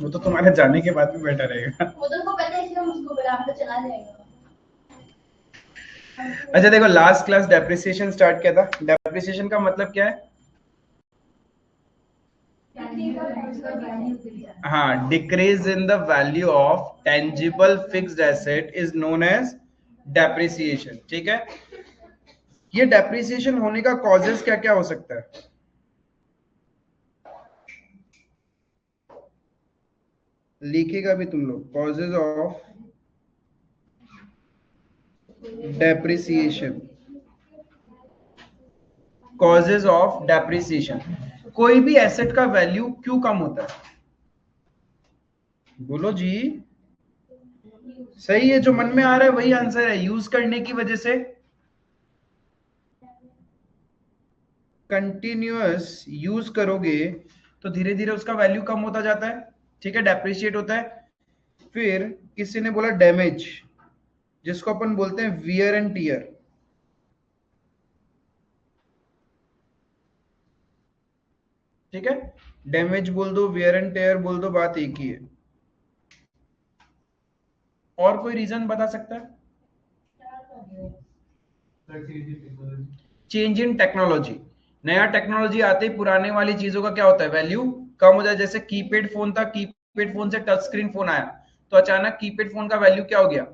वो तो तुम्हारे जाने के बाद भी बैठा रहेगा। वो तो पता है, इसलिए मुझको बुला के चला जाएगा। अच्छा देखो, लास्ट क्लास डेप्रिसिएशन स्टार्ट किया था। डेप्रिसिएशन का मतलब क्या है? हाँ, decrease in the value of tangible fixed asset is known as depreciation. ठीक है, ये डेप्रिसिएशन होने का कॉजेस क्या क्या हो सकता है? लिखेगा भी तुम लोग, causes of depreciation. Causes of depreciation, कोई भी एसेट का वैल्यू क्यों कम होता है? बोलो जी। सही है, जो मन में आ रहा है वही आंसर है। यूज करने की वजह से, कंटिन्यूअस यूज करोगे तो धीरे धीरे उसका वैल्यू कम होता जाता है। ठीक है, डेप्रिशिएट होता है। फिर किसी ने बोला डैमेज, जिसको अपन बोलते हैं वियर एंड टीयर। ठीक है, डैमेज बोल दो, वियर एंड टेयर बोल दो, बात एक ही है। और कोई रीजन बता सकता है? चेंज इन टेक्नोलॉजी। नया टेक्नोलॉजी आते ही पुराने वाली चीजों का क्या होता है, वैल्यू कम हो जाए। जैसे कीपैड फोन था, कीपैड फोन से टच स्क्रीन फोन आया, तो अचानक कीपैड फोन का वैल्यू क्या हो गया,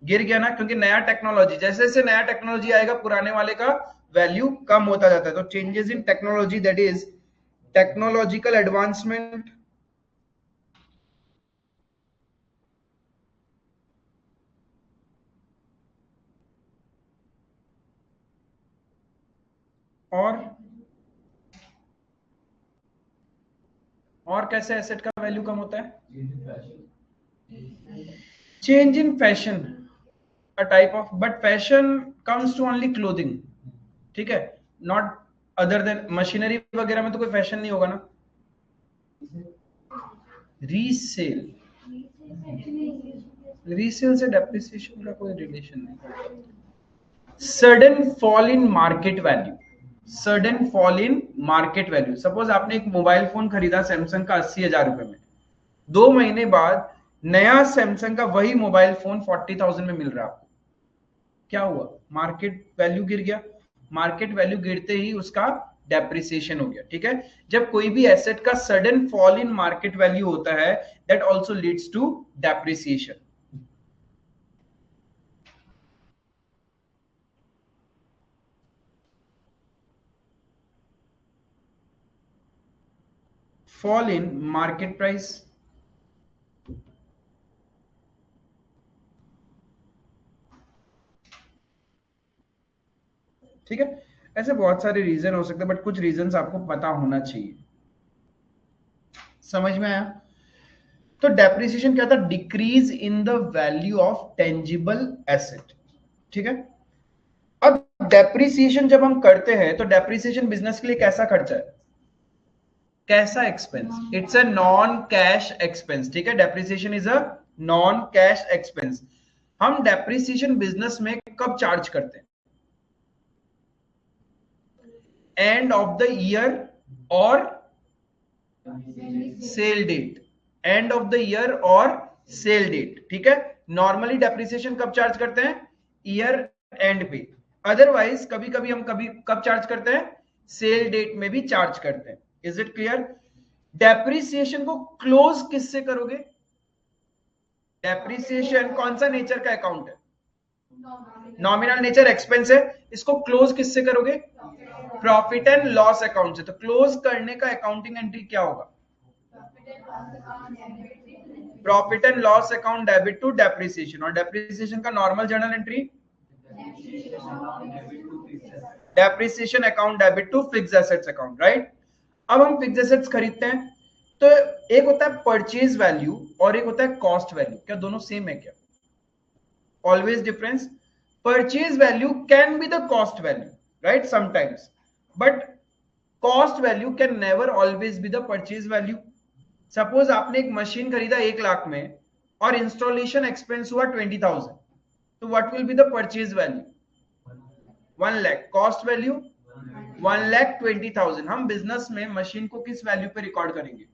गिर गया ना, क्योंकि नया टेक्नोलॉजी, जैसे जैसे नया टेक्नोलॉजी आएगा पुराने वाले का वैल्यू कम होता जाता है। तो changes in technology, that is technological advancement, और कैसे एसेट का वैल्यू कम होता है? Change in fashion, a type of, but fashion comes to only clothing. ठीक है, नॉट अदर देन मशीनरी वगैरह में तो कोई फैशन नहीं होगा ना। रीसेल, रीसेल से डेप्रिसिएशन का कोई रिलेशन नहीं। Sudden fall in market value, sudden fall in market value. Suppose आपने एक मोबाइल फोन खरीदा सैमसंग का 80,000 रुपए में, 2 महीने बाद नया सैमसंग का वही मोबाइल फोन 40,000 में मिल रहा है आपको, क्या हुआ, मार्केट वैल्यू गिर गया। मार्केट वैल्यू गिरते ही उसका डेप्रिसिएशन हो गया। ठीक है, जब कोई भी एसेट का sudden fall in market value होता है, that also leads to depreciation. Fall in market price, ठीक है, ऐसे बहुत सारे रीजन हो सकते हैं, बट कुछ रीजंस आपको पता होना चाहिए। समझ में आया? तो डेप्रिसिएशन क्या था, decrease in the value of tangible asset. ठीक है, अब डेप्रिसिएशन जब हम करते हैं तो डेप्रिसिएशन बिजनेस के लिए कैसा खर्चा है, कैसा expense? It's a non cash expense. ठीक है, depreciation is a non cash expense. हम डेप्रिसिएशन बिजनेस में कब चार्ज करते हैं? एंड ऑफ द ईयर और sale date, end of the year और सेल डेट। ठीक है, नॉर्मली डेप्रिसिएशन कब चार्ज करते हैं, ईयर एंड पे। अदरवाइज कभी कभी हम कभी कब चार्ज करते हैं, सेल डेट में भी चार्ज करते हैं। Is it clear? डेप्रिसिएशन को क्लोज किससे करोगे? डेप्रिसिएशन कौन सा नेचर का अकाउंट है, नॉमिनल नेचर एक्सपेंस है। इसको क्लोज किससे करोगे, प्रॉफिट एंड लॉस अकाउंट से। तो क्लोज करने का अकाउंटिंग एंट्री क्या होगा, profit and loss account debit to depreciation. और डेप्रिसिएशन का normal journal entry, depreciation account debit to fix assets account, right? अब हम फिक्स एसेट्स खरीदते हैं, तो एक होता है परचेज वैल्यू और एक होता है कॉस्ट वैल्यू। क्या दोनों सेम है क्या? Always difference. Purchase value can be the cost value, right, sometimes, but cost value can never always be the purchase value. Suppose आपने एक मशीन खरीदा 1 लाख में और इंस्टॉलेशन एक्सपेंस हुआ 20,000, तो what will be the purchase value, 1 lakh. Cost value 1,20,000। हम business में machine को किस वैल्यू पे रिकॉर्ड करेंगे,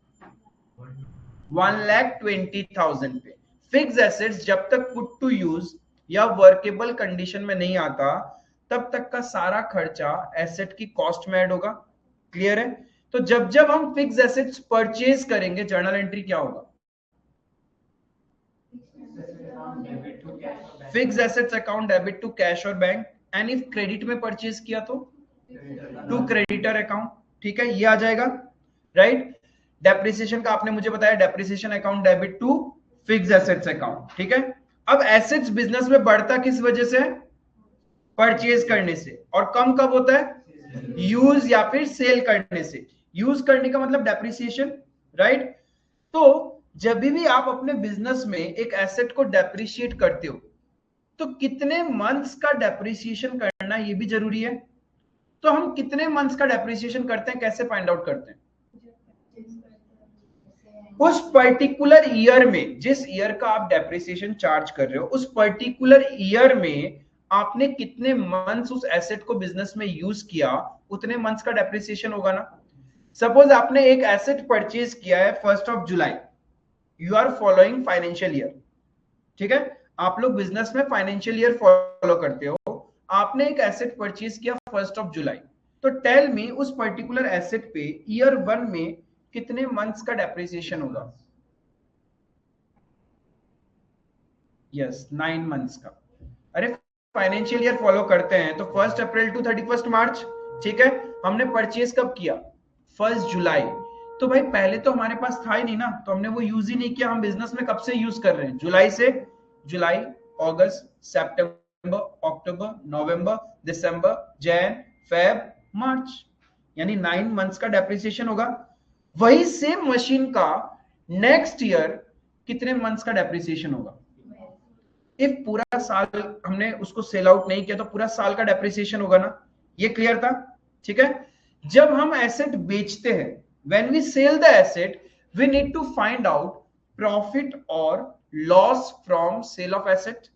1,20,000 पे। फिक्स एसेट्स जब तक पुट टू यूज या वर्केबल कंडीशन में नहीं आता तब तक का सारा खर्चा एसेट की कॉस्ट में ऐड होगा। क्लियर है? तो जब जब हम फिक्स एसेट्स परचेज करेंगे जर्नल एंट्री क्या होगा? Fix assets account debit to cash और बैंक, एंड इफ क्रेडिट में परचेज किया तो टू क्रेडिटर अकाउंट। ठीक है, ये आ जाएगा, राइट? डेप्रिसिएशन का आपने मुझे बताया, depreciation account debit to fix assets account. ठीक है, अब एसेट्स बिजनेस में बढ़ता किस वजह से? परचेज करने से। और कम कब होता है? यूज या फिर सेल करने से। यूज करने का मतलब डेप्रिसिएशन, राइट? तो जब भी आप अपने बिजनेस में एक एसेट को डेप्रिशिएट करते हो तो कितने मंथ्स का डेप्रिसिएशन करना ये भी जरूरी है। तो हम कितने मंथ्स का डेप्रिसिएशन करते हैं, कैसे फाइंड आउट करते हैं? उस पर्टिकुलर ईयर में, जिस ईयर का आप डेप्रिसिएशन चार्ज कर रहे हो, उस पर्टिकुलर ईयर में आपने कितने मंथ्स उस एसेट को बिजनेस में यूज किया, उतने मंथ्स का डेप्रिसिएशन होगा ना। सपोज आपने एक एसेट परचेज किया है 1 जुलाई, you are following financial year. ठीक है, आप लोग बिजनेस में फाइनेंशियल ईयर फॉलो करते हो। आपने एक एसेट परचेज किया 1 जुलाई, तो टेल मी उस पर्टिकुलर एसेट पे ईयर 1 में कितने मंथ्स का डेप्रिसिएशन होगा? यस, 9 मंथ्स का। अरे फाइनेंशियल ईयर फॉलो करते हैं तो 1 अप्रैल टू 31 मार्च। ठीक है, हमने परचेज कब किया? 1 जुलाई। तो भाई पहले तो हमारे पास था ही नहीं ना, तो हमने वो यूज ही नहीं किया। हम बिजनेस में कब से यूज कर रहे हैं? जुलाई से। जुलाई, अगस्त, सितंबर, अक्टूबर, नवंबर, दिसंबर, जैन, फेब, मार्च, यानी 9 मंथ्स का डेप्रिसिएशन होगा। वही सेम मशीन का नेक्स्ट ईयर कितने मंथ्स का डेप्रिसिएशन होगा? इफ पूरा साल हमने उसको सेल आउट नहीं किया तो पूरा साल का डेप्रिसिएशन होगा ना। ये क्लियर था? ठीक है, जब हम एसेट बेचते हैं, when we sell the asset, we need to find out profit और loss from sale of asset,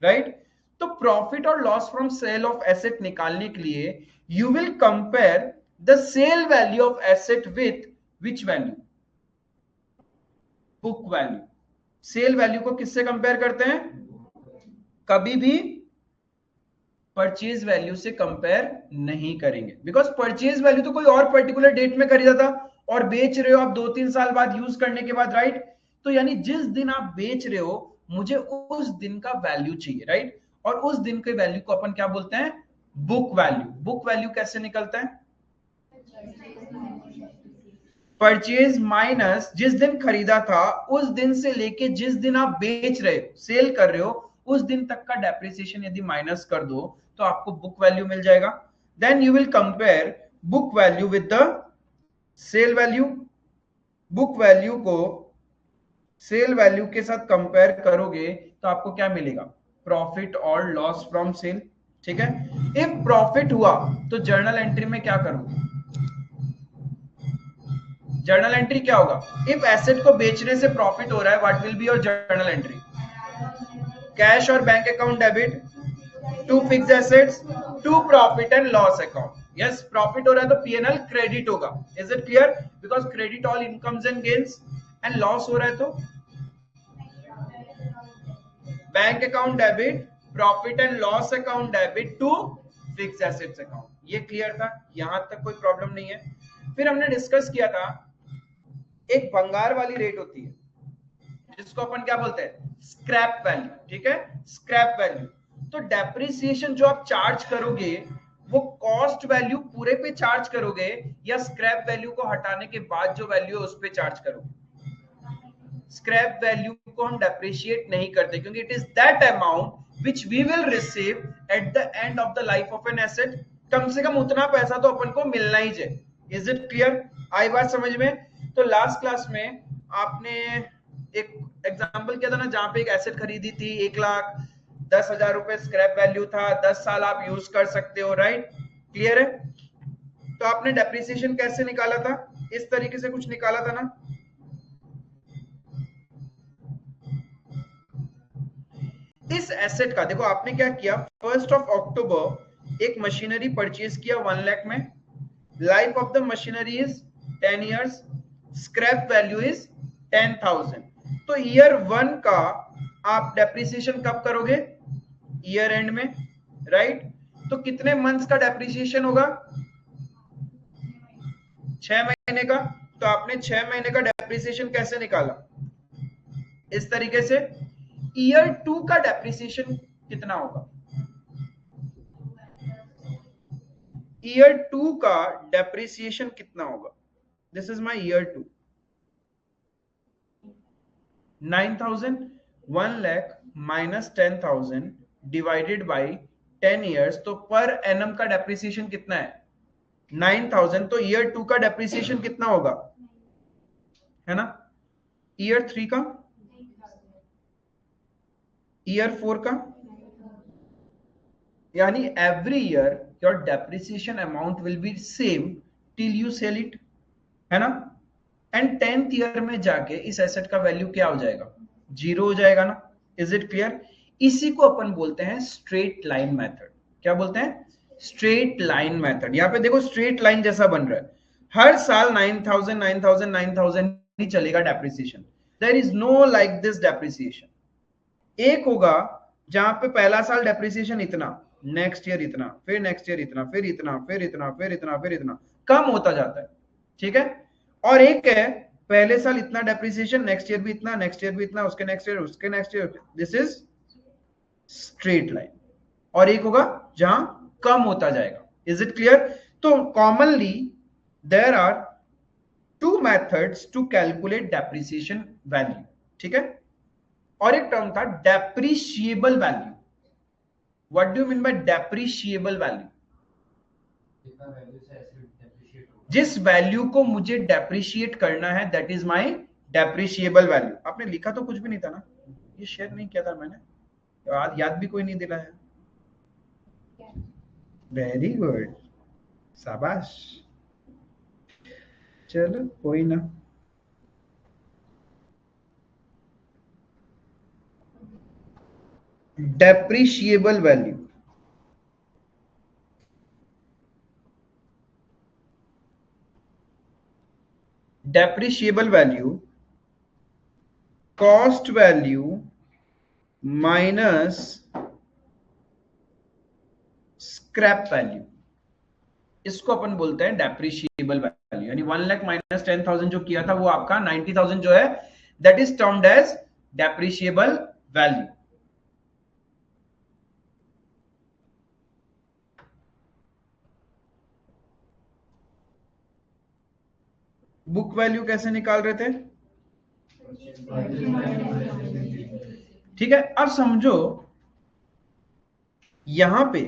right? तो प्रॉफिट और loss from sale of asset निकालने के लिए you will compare the sale value of asset with which value? Book value. Sale value को किससे compare करते हैं? कभी भी परचेज वैल्यू से कंपेयर नहीं करेंगे, बिकॉज परचेज वैल्यू तो कोई और पर्टिकुलर डेट में खरीदा था और बेच रहे हो आप 2-3 साल बाद यूज करने के बाद, राइट? तो यानी जिस दिन आप बेच रहे हो मुझे उस दिन का वैल्यू चाहिए, राइट? और उस दिन के वैल्यू को अपन क्या बोलते हैं? Book value. बुक वैल्यू कैसे निकलता है? परचेज माइनस जिस दिन खरीदा था उस दिन से लेके जिस दिन आप बेच रहे हो, सेल कर रहे हो, उस दिन तक का डेप्रिसिएशन यदि माइनस कर दो तो आपको बुक वैल्यू मिल जाएगा। Then you will compare book value with the sale value. Book value को सेल वैल्यू के साथ कंपेयर करोगे तो आपको क्या मिलेगा? प्रॉफिट और लॉस फ्रॉम सेल। ठीक है, इफ प्रॉफिट हुआ तो जर्नल एंट्री में क्या करोगे? जर्नल एंट्री क्या होगा? इफ एसेट को बेचने से प्रॉफिट हो रहा है, what will be your journal entry? Cash और bank account debit to fix assets to profit and loss account. Yes, profit हो रहा है तो पीएनएल क्रेडिट होगा। Is it clear? Because credit all incomes and gains, and loss हो रहा है तो bank account debit, profit and loss account debit to fix assets account. ये क्लियर था? यहां तक कोई प्रॉब्लम नहीं है। फिर हमने डिस्कस किया था एक भंगार वाली रेट होती है जिसको अपन क्या बोलते हैं? Scrap value. ठीक है, स्क्रैप वैल्यू। तो डेप्रिसिएशन जो आप चार्ज करोगे वो कॉस्ट वैल्यू पूरे पे चार्ज करोगे या स्क्रैप वैल्यू को हटाने के बाद जो वैल्यू है उस पे चार्ज करोगे? स्क्रैप वैल्यू को हम डेप्रिशिएट नहीं करते क्योंकि it is that amount which we will receive at the end of the life of an asset. कम से कम उतना पैसा तो अपन को मिलना ही चाहिए। Is it clear? आई बात समझ में? तो लास्ट क्लास में आपने एक एग्जांपल किया था ना, जहां पे एक एसेट खरीदी थी 1,10,000 रुपए स्क्रैप वैल्यू था, 10 साल आप यूज कर सकते हो, राइट? क्लियर है? तो आपने डेप्रिसिएशन कैसे निकाला था? इस तरीके से कुछ निकाला था ना। इस एसेट का देखो आपने क्या किया, 1 अक्टूबर एक मशीनरी परचेज किया 1 लाख में, life of the machinery is 10 years, scrap value is 10,000। तो ईयर 1 का आप डेप्रिसिएशन कब करोगे? ईयर एंड में, राइट? तो कितने मंथ्स का डेप्रिसिएशन होगा? 6 महीने का। तो आपने 6 महीने का डेप्रिसिएशन कैसे निकाला? इस तरीके से। ईयर 2 का डेप्रिसिएशन कितना होगा? ईयर 2 का डेप्रिसिएशन कितना होगा? This is my year 2, 9,000, 1 lakh minus 10,000 divided by 10 years. तो पर एनम का डेप्रिसिएशन कितना है? 9,000। तो ईयर 2 का डेप्रिसिएशन कितना होगा? है ना? ईयर 3 का, ईयर 4 का, यानी every year your depreciation amount will be same till you sell it, है ना? एंड 10th ईयर में जाके इस एसेट का वैल्यू क्या हो जाएगा? जीरो हो जाएगा ना? Is it clear? इसी को अपन बोलते हैं स्ट्रेट लाइन मेथड। क्या बोलते हैं? Straight line method. यहां पे देखो स्ट्रेट लाइन जैसा बन रहा है, हर साल 9,000 9,000 9,000 ही चलेगा depreciation. There is no like this depreciation. एक होगा जहां पे पहला साल डेप्रिसिएशन इतना, नेक्स्ट ईयर इतना, फिर नेक्स्ट ईयर इतना, फिर इतना, फिर इतना, फिर इतना, फिर इतना, कम होता जाता है, ठीक है? और एक है पहले साल इतना डेप्रिसिएशन, नेक्स्ट ईयर भी इतना, नेक्स्ट ईयर भी इतना, उसके नेक्स्ट ईयर, उसके next year. This is straight line. और एक होगा जहां कम होता जाएगा। Is it clear? तो commonly there are two methods to calculate depreciation value, ठीक है? और एक टर्म था depreciable value. What do you mean by depreciable value? जिस वैल्यू को मुझे डेप्रिशिएट करना है that is my depreciable value. आपने लिखा तो कुछ भी नहीं था ना, ये शेयर नहीं किया था मैंने, याद भी कोई नहीं दिलाया। वेरी गुड, शाबाश। चलो कोई ना। Depreciable value, depreciable value cost value minus scrap value, इसको अपन बोलते हैं डेप्रिशिएबल वैल्यू। यानी 1 लाख माइनस 10,000 जो किया था वो आपका 90,000 जो है that is termed as depreciable value. Book value कैसे निकाल रहे थे? ठीक है, अब समझो यहां पे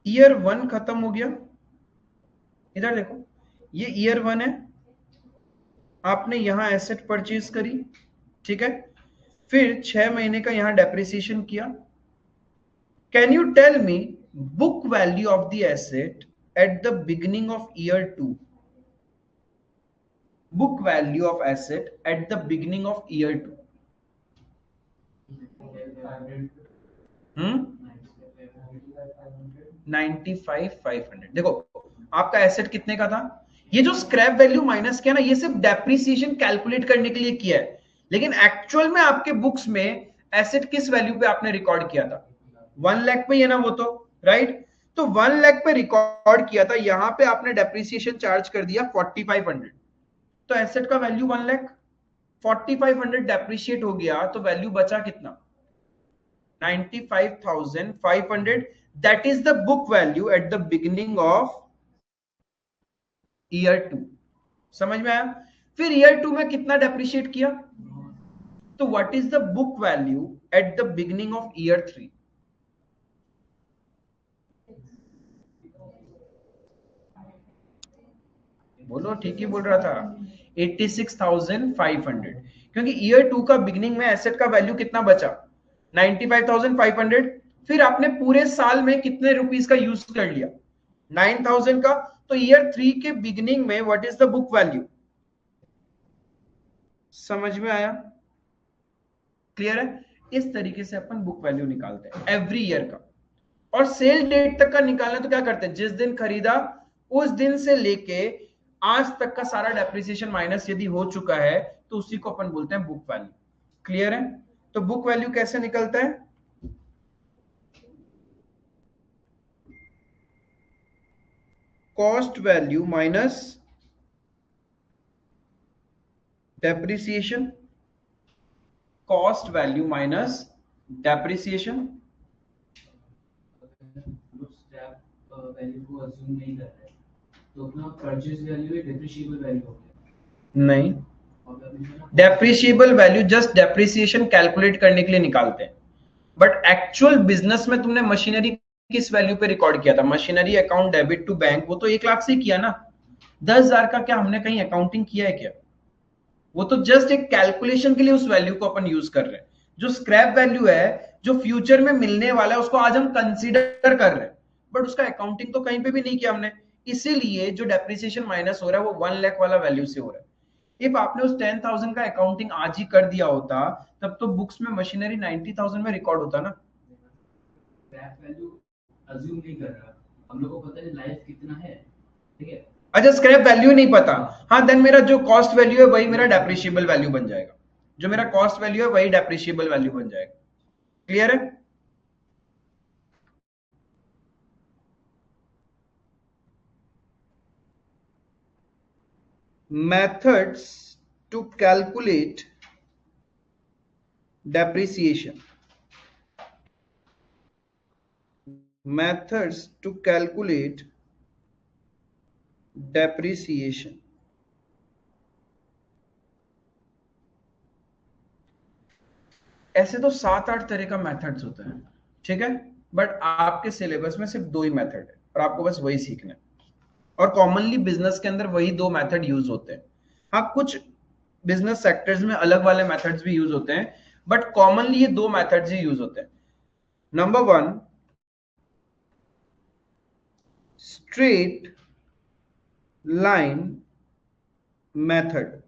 ईयर 1 खत्म हो गया। इधर देखो, ये ईयर 1 है, आपने यहां एसेट परचेज करी, ठीक है? फिर 6 महीने का यहां डेप्रिसिएशन किया। Can you tell me book value of the asset at the beginning of year 2? book value of asset at the beginning of year 2? 95,500। देखो आपका एसेट कितने का था? ये जो स्क्रैप वैल्यू माइनस किया ना, ये सिर्फ डेप्रिसिएशन कैलकुलेट करने के लिए किया है, लेकिन एक्चुअल में आपके बुक्स में एसेट किस वैल्यू पे आपने रिकॉर्ड किया था? 1 लाख पे ही है ना वो तो, राइट? तो 1 लाख पे रिकॉर्ड किया था, यहां पे आपने डेप्रिसिएशन चार्ज कर दिया 4,500। तो एसेट का वैल्यू 1 लाख, 4,500 डेप्रिशिएट हो गया, तो वैल्यू बचा कितना? 95,500। That is the book value eight the beginning of year 2। समझ में आया? फिर ईयर 2 में कितना डेप्रिशिएट किया? तो what is the book value eight the beginning of year 3? बोलो, ठीक ही बोल रहा था, 86,500। क्योंकि ईयर 2 का बिगिनिंग में एसेट का वैल्यू कितना बचा? 95,500। फिर आपने पूरे साल में कितने रुपीस का यूज कर लिया? 9,000 का। तो ईयर 3 के बिगिनिंग में what is the book value? समझ में आया? क्लियर है? इस तरीके से अपन बुक वैल्यू निकालते हैं एवरी ईयर का। और सेल डेट तक का निकालना तो क्या करते हैं, जिस दिन खरीदा उस दिन से लेके आज तक का सारा डेप्रिसिएशन माइनस यदि हो चुका है तो उसी को अपन बोलते हैं बुक वैल्यू। क्लियर है? तो बुक वैल्यू कैसे निकलता है? Cost value minus depreciation, cost value minus depreciation. Value को अज्यूम नहीं कर रहे तो अपना परचेज वैल्यू है डेप्रिशिएबल वैल्यू हो गया। नहीं, depreciable value just depreciation calculate करने के लिए निकालते हैं, बट एक्चुअल बिजनेस में तुमने मशीनरी किस वैल्यू पे रिकॉर्ड किया था? Machinery account debit to bank, वो तो 1 लाख से किया ना। 10,000 का क्या हमने कहीं अकाउंटिंग किया है क्या? वो तो जस्ट एक कैलकुलेशन के लिए उस वैल्यू को अपन यूज कर रहे हैं। जो स्क्रैप वैल्यू है, जो फ्यूचर में मिलने वाला है, उसको आज हम कंसीडर कर रहे हैं, बट उसका अकाउंटिंग तो कहीं पे भी नहीं किया हमने। इसीलिए जो डेप्रिसिएशन माइनस हो रहा है वो 1 लाख वाला वैल्यू से हो रहा है। इफ आपने उस 10,000 का अकाउंटिंग आज ही कर दिया होता, तब तो बुक्स में मशीनरी 90,000 में रिकॉर्ड होता ना। स्क्रैप वैल्यू अज्यूम नहीं कर रहा, हम लोग को पता है लाइफ कितना है, ठीक है। अच्छा, स्क्रैप वैल्यू नहीं पता, हाँ, देन मेरा जो कॉस्ट वैल्यू है वही मेरा डेप्रिशिएबल वैल्यू बन जाएगा। जो मेरा कॉस्ट वैल्यू है वही डेप्रिशिएबल वैल्यू बन जाएगा। क्लियर है? methods to calculate depreciation, methods to calculate depreciation। ऐसे तो 7-8 तरह का मेथड्स होते हैं, ठीक है, बट आपके सिलेबस में सिर्फ 2 ही मेथड है और आपको बस वही सीखना है। और कॉमनली बिजनेस के अंदर वही 2 मेथड यूज होते हैं। हाँ, कुछ बिजनेस सेक्टर्स में अलग वाले मेथड्स भी यूज होते हैं, बट कॉमनली ये 2 मेथड्स ही यूज होते हैं। Number 1, straight line method.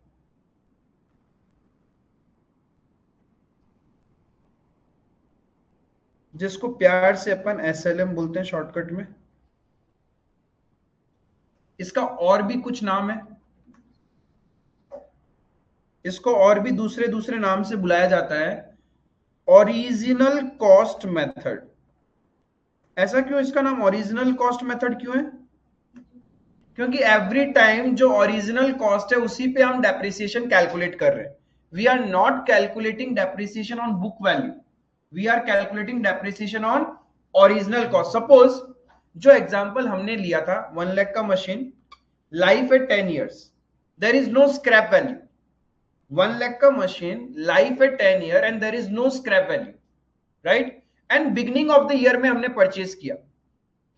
जिसको प्यार से अपन एसएलएम बोलते हैं शॉर्टकट में। इसका और भी कुछ नाम है, इसको और भी दूसरे दूसरे नाम से बुलाया जाता है। Original cost method. ऐसा क्यों इसका नाम ओरिजिनल कॉस्ट मेथड क्यों है? क्योंकि एवरी टाइम जो ओरिजिनल कॉस्ट है उसी पे हम डेप्रिसिएशन कैलकुलेट कर रहे हैं। We are not calculating depreciation on book value, we are calculating depreciation on original cost. Suppose जो एग्जांपल हमने लिया था 1 लाख का मशीन, लाइफ है 10 years, there is no scrap value. 1 lakh का मशीन, लाइफ है 10 year and there is no scrap value, right? And beginning of the year में हमने परचेज किया,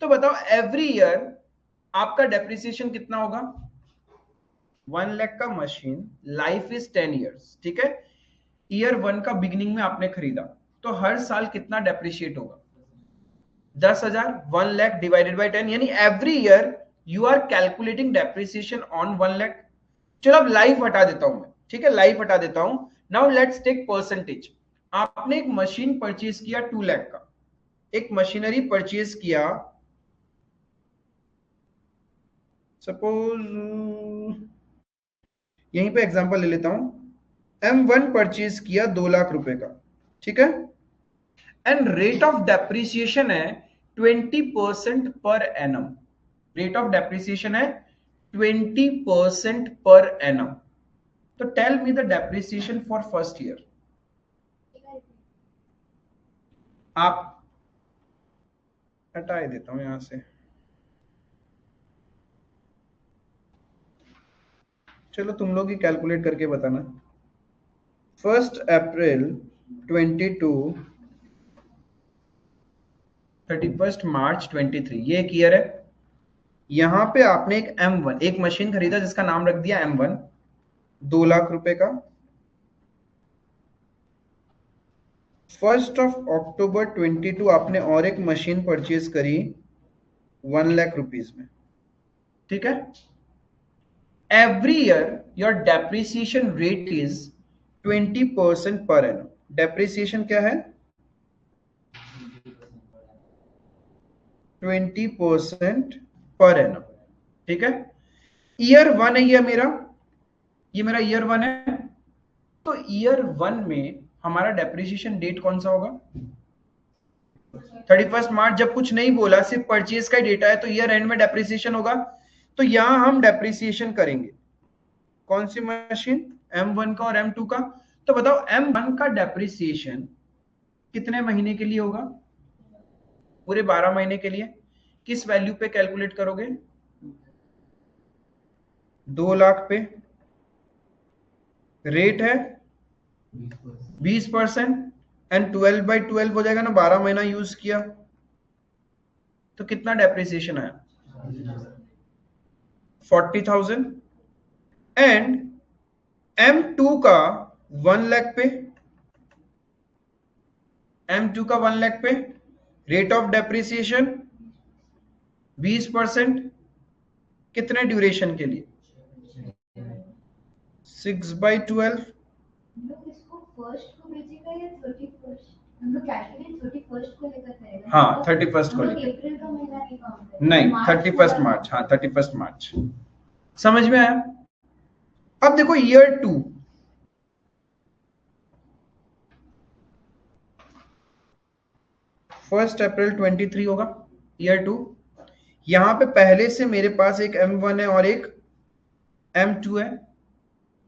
तो बताओ एवरी ईयर आपका डेप्रिसिएशन कितना होगा? 1 लाख का मशीन, लाइफ इज 10 years, ठीक है। ईयर 1 का बिगिनिंग में आपने खरीदा, तो हर साल कितना डेप्रिशिएट होगा? 10,000। 1 लाख डिवाइडेड बाय 10, यानी every year you are calculating depreciation on 1 lakh. चलो अब लाइफ हटा देता हूं मैं, ठीक है, लाइफ हटा देता हूं। Now let's take percentage. आपने एक मशीन परचेज किया 2 लाख का, एक मशीनरी परचेज किया, सपोज यहीं पे एग्जांपल ले लेता हूं, M1 परचेज किया 2 लाख रुपए का, ठीक है, एंड रेट ऑफ डेप्रिसिएशन है 20% per annum. Rate of depreciation है 20% पर एनम। तो tell me the depreciation for first year. आप हटा देता हूं यहां से, चलो तुम लोग ही कैलकुलेट करके बताना। 1 अप्रैल 22, 31 मार्च 23, ये एक ईयर है। यहां पे आपने एक M1, एक मशीन खरीदा जिसका नाम रख दिया M1, 2 लाख रुपए का। 1 अक्टूबर 22 आपने और एक मशीन परचेज करी 1 लाख रुपीस में, ठीक है। Every year your depreciation rate is 20% per annum. Depreciation क्या है? 20% पर एनम, ठीक है। ईयर 1 है ये मेरा ईयर 1 है। तो ईयर 1 में हमारा डेप्रिसिएशन डेट कौन सा होगा? 31 मार्च। जब कुछ नहीं बोला, सिर्फ परचेज का डेटा है, तो ईयर एंड में डेप्रिसिएशन होगा। तो यहां हम डेप्रिसिएशन करेंगे कौन सी मशीन? M1 का और M2 का। तो बताओ M1 का डेप्रिसिएशन कितने महीने के लिए होगा? पूरे 12 महीने के लिए। किस वैल्यू पे कैलकुलेट करोगे? 2 लाख पे। रेट है 20% एंड 12/12 हो जाएगा ना, 12 महीना यूज किया तो कितना डेप्रिसिएशन आया? 40,000। एंड M2 का 1 लाख पे, M2 का 1 लाख पे रेट ऑफ डेप्रिसिएशन 20%, कितने ड्यूरेशन के लिए? 6/12। हम लोग इसको फर्स्ट को भेजेगा या 31st? हम लोग कैलकुलेट 31st को लेकर करेगा। हाँ 31st को हम लोग लेकर। अप्रैल का महीना नहीं काउंट करेंगे। नहीं मार्च 31 को मार्च। हाँ 31 मार्च। समझ में आया? अब देखो ईयर 2, फर्स्ट अप्रैल 23 होगा ईयर 2। यहां पे पहले से मेरे पास एक M1 है और एक M2 है।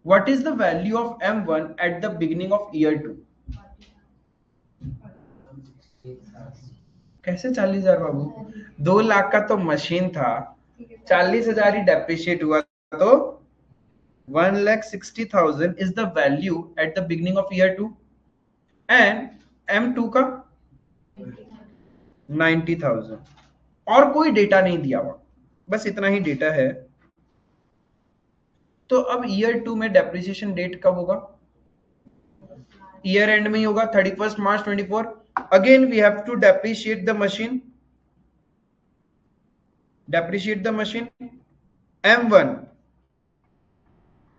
What is the value of M1 eight the beginning of year 2? कैसे 40,000 बाबू? 2 लाख का तो मशीन था, 40,000 ही डेप्रिशिएट हुआ, तो 1,60,000 is the value at the beginning of year 2 and M2 का 90,000। और कोई डेटा नहीं दिया हुआ, बस इतना ही डेटा है। तो अब ईयर 2 में डेप्रिसिएशन डेट कब होगा? ईयर एंड में ही होगा, 31 मार्च 24। Again we have to depreciate the machine. Depreciate the machine. M1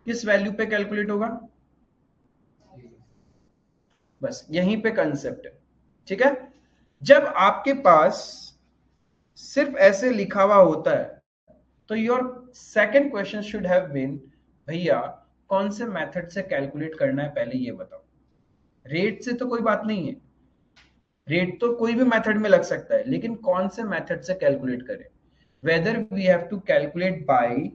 किस वैल्यू पे कैलकुलेट होगा? बस यहीं पे कंसेप्ट है, ठीक है। जब आपके पास सिर्फ ऐसे लिखा हुआ होता है तो your second question should have been, भैया कौन से मेथड से कैलकुलेट करना है पहले ये बताओ। रेट से तो कोई बात नहीं है, रेट तो कोई भी मेथड में लग सकता है, लेकिन कौन से मेथड से कैलकुलेट करें? Whether we have to calculate by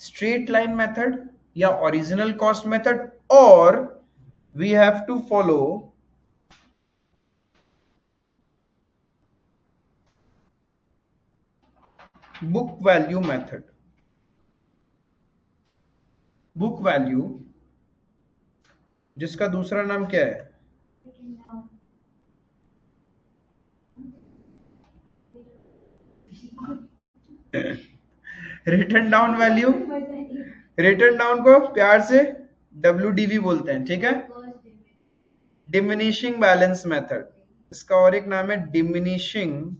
straight line method या ओरिजिनल कॉस्ट मेथड, और we have to follow book value method. Book value जिसका दूसरा नाम क्या है? Written down value. Written down को प्यार से WDV बोलते हैं, ठीक है। डिमिनिशिंग बैलेंस मेथड, इसका और एक नाम है diminishing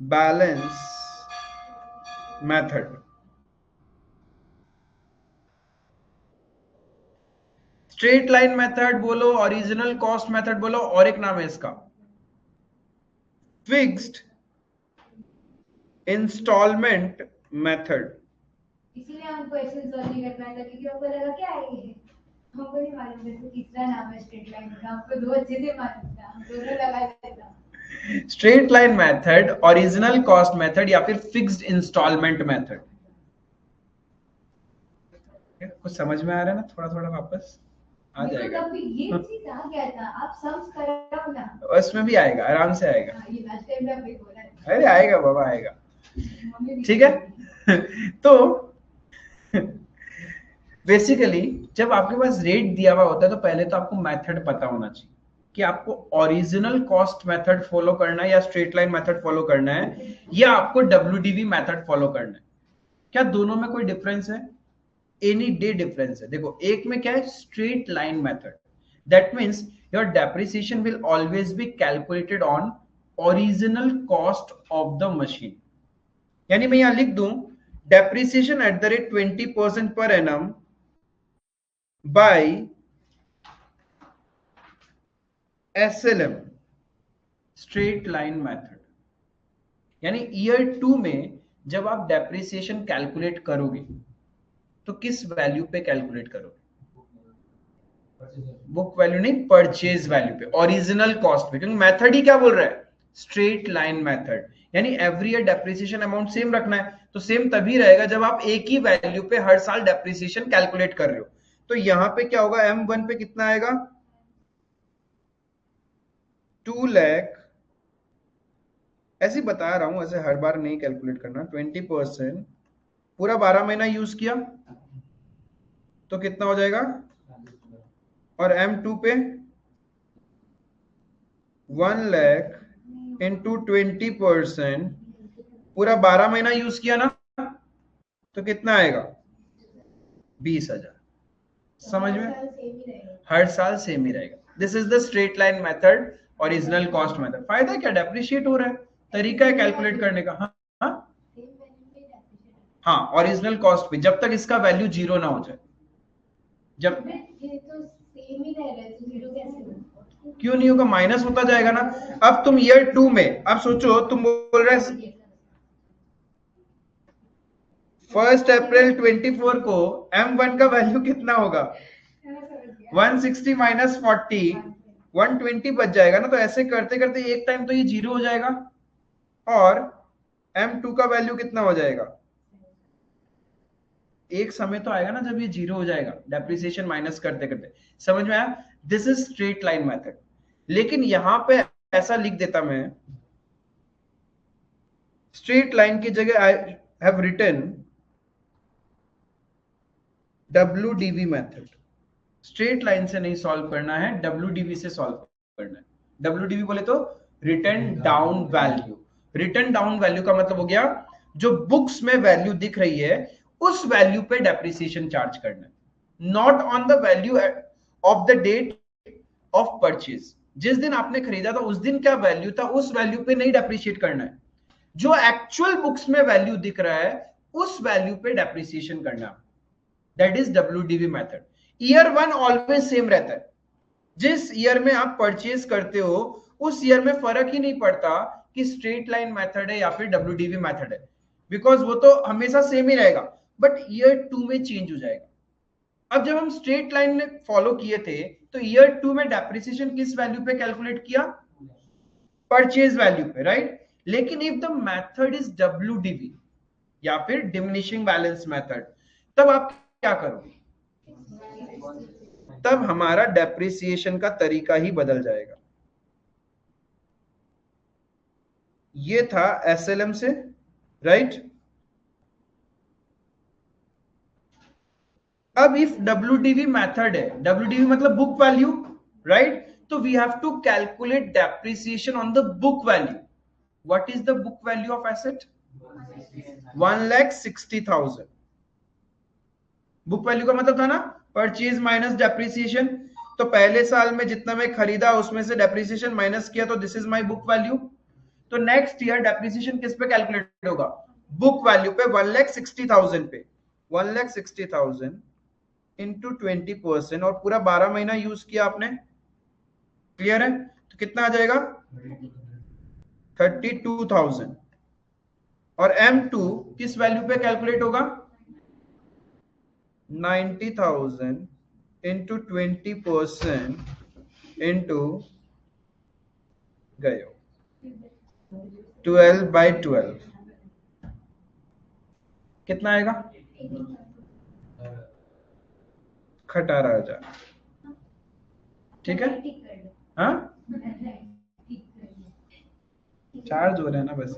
balance method. Straight line method बोलो, ओरिजिनल कॉस्ट मेथड बोलो, और एक नाम है इसका फिक्स्ड इंस्टॉलमेंट मेथड। इसीलिए हमको एक्सेल सॉल्व नहीं करना था, क्योंकि हमको लगा क्या है ये, हमको नहीं मालूम था कि कितना नाम है स्ट्रेट लाइन का। हमको दो अच्छे से मालूम था, हम दोनों लगा देता। Straight line method, original cost method या फिर फिक्स्ड इंस्टॉलमेंट मेथड। कुछ समझ में आ रहा है ना? थोड़ा थोड़ा वापस आ जाएगा। तब भी ये चीज आ गया था, आप सम्स कराओ ना। उसमें भी आएगा, आराम से आएगा। ये लास्ट टाइम में भी बोला है। अरे आएगा बाबा, आएगा, ठीक है। तो बेसिकली जब आपके पास रेट दिया हुआ होता है तो पहले तो आपको मेथड पता होना चाहिए कि आपको ओरिजिनल कॉस्ट मेथड फॉलो करना है या स्ट्रेट लाइन मेथड फॉलो करना है या आपको WDV मेथड फॉलो करना है। क्या दोनों में कोई डिफरेंस है? एनी डे डिफरेंस है। देखो एक में क्या है, straight line method, that means your depreciation will always be calculated on original cost of the machine. यानी मैं यहां लिख दूं डेप्रिसिएशन एट द रेट 20% पर annum by SLM, straight line method. यानी ईयर 2 में जब आप डेप्रिसिएशन कैलकुलेट करोगे तो किस वैल्यू पे कैलकुलेट करोगे? बुक वैल्यू नहीं, परचेज वैल्यू पे, ओरिजिनल कॉस्ट पे, क्योंकि मेथड ही क्या बोल रहा है? स्ट्रेट लाइन मेथड, यानी every year depreciation amount same रखना है। तो सेम तभी रहेगा जब आप एक ही वैल्यू पे हर साल डेप्रिसिएशन कैलकुलेट कर रहे हो। तो यहां पे क्या होगा? M1 पे कितना आएगा? 2 लाख, ऐसे बता रहा हूं, ऐसे हर बार नहीं कैलकुलेट करना। 20% पूरा 12 महीना यूज किया तो कितना हो जाएगा? और M2 पे 1 लाख इंटू 20%, पूरा 12 महीना यूज किया ना, तो कितना आएगा? 20,000। समझ में? हर साल सेम ही रहेगा। This is the straight line method, original cost method. फायदा क्या? डेप्रिशिएट हो रहा है, तरीका है कैलकुलेट करने का। हाँ हाँ हाँ, ओरिजिनल कॉस्ट पे, जब तक इसका वैल्यू 0 ना हो जाए। जब क्यों नहीं होगा? माइनस होता जाएगा ना। अब तुम ईयर 2 में, अब सोचो, तुम बोल रहे 1 अप्रैल 24 को M1 का वैल्यू कितना होगा? 160 माइनस 40, 120 बच जाएगा ना। तो ऐसे करते करते एक टाइम तो ये 0 हो जाएगा, और M2 का वैल्यू कितना हो जाएगा? एक समय तो आएगा ना जब ये 0 हो जाएगा, डेप्रिसिएशन माइनस करते करते। समझ में आया? This is straight line method. लेकिन यहां पे ऐसा लिख देता मैं, स्ट्रेट लाइन की जगह I have written WDV method. Straight line से नहीं सॉल्व करना है, WDV से सॉल्व करना है। WDV बोले तो return down value. Written down value का मतलब हो गया, जो बुक्स में वैल्यू दिख रही है उस वैल्यू पे डेप्रिसिएशन चार्ज करना है, not on the value of the date of purchase. जिस दिन आपने खरीदा था उस दिन क्या वैल्यू था, उस वैल्यू पे नहीं डेप्रिशिएट करना है। जो एक्चुअल बुक्स में वैल्यू दिख रहा है उस वैल्यू पे डेप्रिसिएशन करना। That is WDV method. Year 1 always same रहता है। जिस ईयर में आप परचेज करते हो उस ईयर में फर्क ही नहीं पड़ता कि स्ट्रेट लाइन मेथड है या फिर WDV मेथड है, बिकॉज वो तो हमेशा सेम ही रहेगा, बट ईयर 2 में चेंज हो जाएगा। अब जब हम स्ट्रेट लाइन में फॉलो किए थे तो ईयर 2 में डेप्रिसिएशन किस वैल्यू पे कैलकुलेट किया? परचेज वैल्यू पे, राइट? लेकिन if the method is WDV या फिर डिमिनिशिंग बैलेंस मेथड, तब आप क्या करोगे? तब हमारा डेप्रिसिएशन का तरीका ही बदल जाएगा। ये था SLM से, राइट? अब इफ WDV मेथड है, WDV मतलब बुक वैल्यू, राइट? तो we have to calculate depreciation on the book value. What is the book value of asset? 1,60,000। Book value का मतलब था ना परचेज माइनस डेप्रिसिएशन। तो पहले साल में जितना मैं खरीदा उसमें से डेप्रिसिएशन माइनस किया, तो this is my book value. तो नेक्स्ट ईयर डेप्रिसिएशन किस पे कैलकुलेट होगा? बुक वैल्यू पे, 1,60,000 पे। 1,60,000 इंटू 20%, और पूरा 12 महीना यूज किया आपने। क्लियर है? तो कितना आ जाएगा? 32,000। और M2 किस वैल्यू पे कैलकुलेट होगा? 90,000 इंटू 20% इंटू गए 12/12, कितना आएगा? 18,000। ठीक है? हाँ, चार्ज हो रहा है ना, बस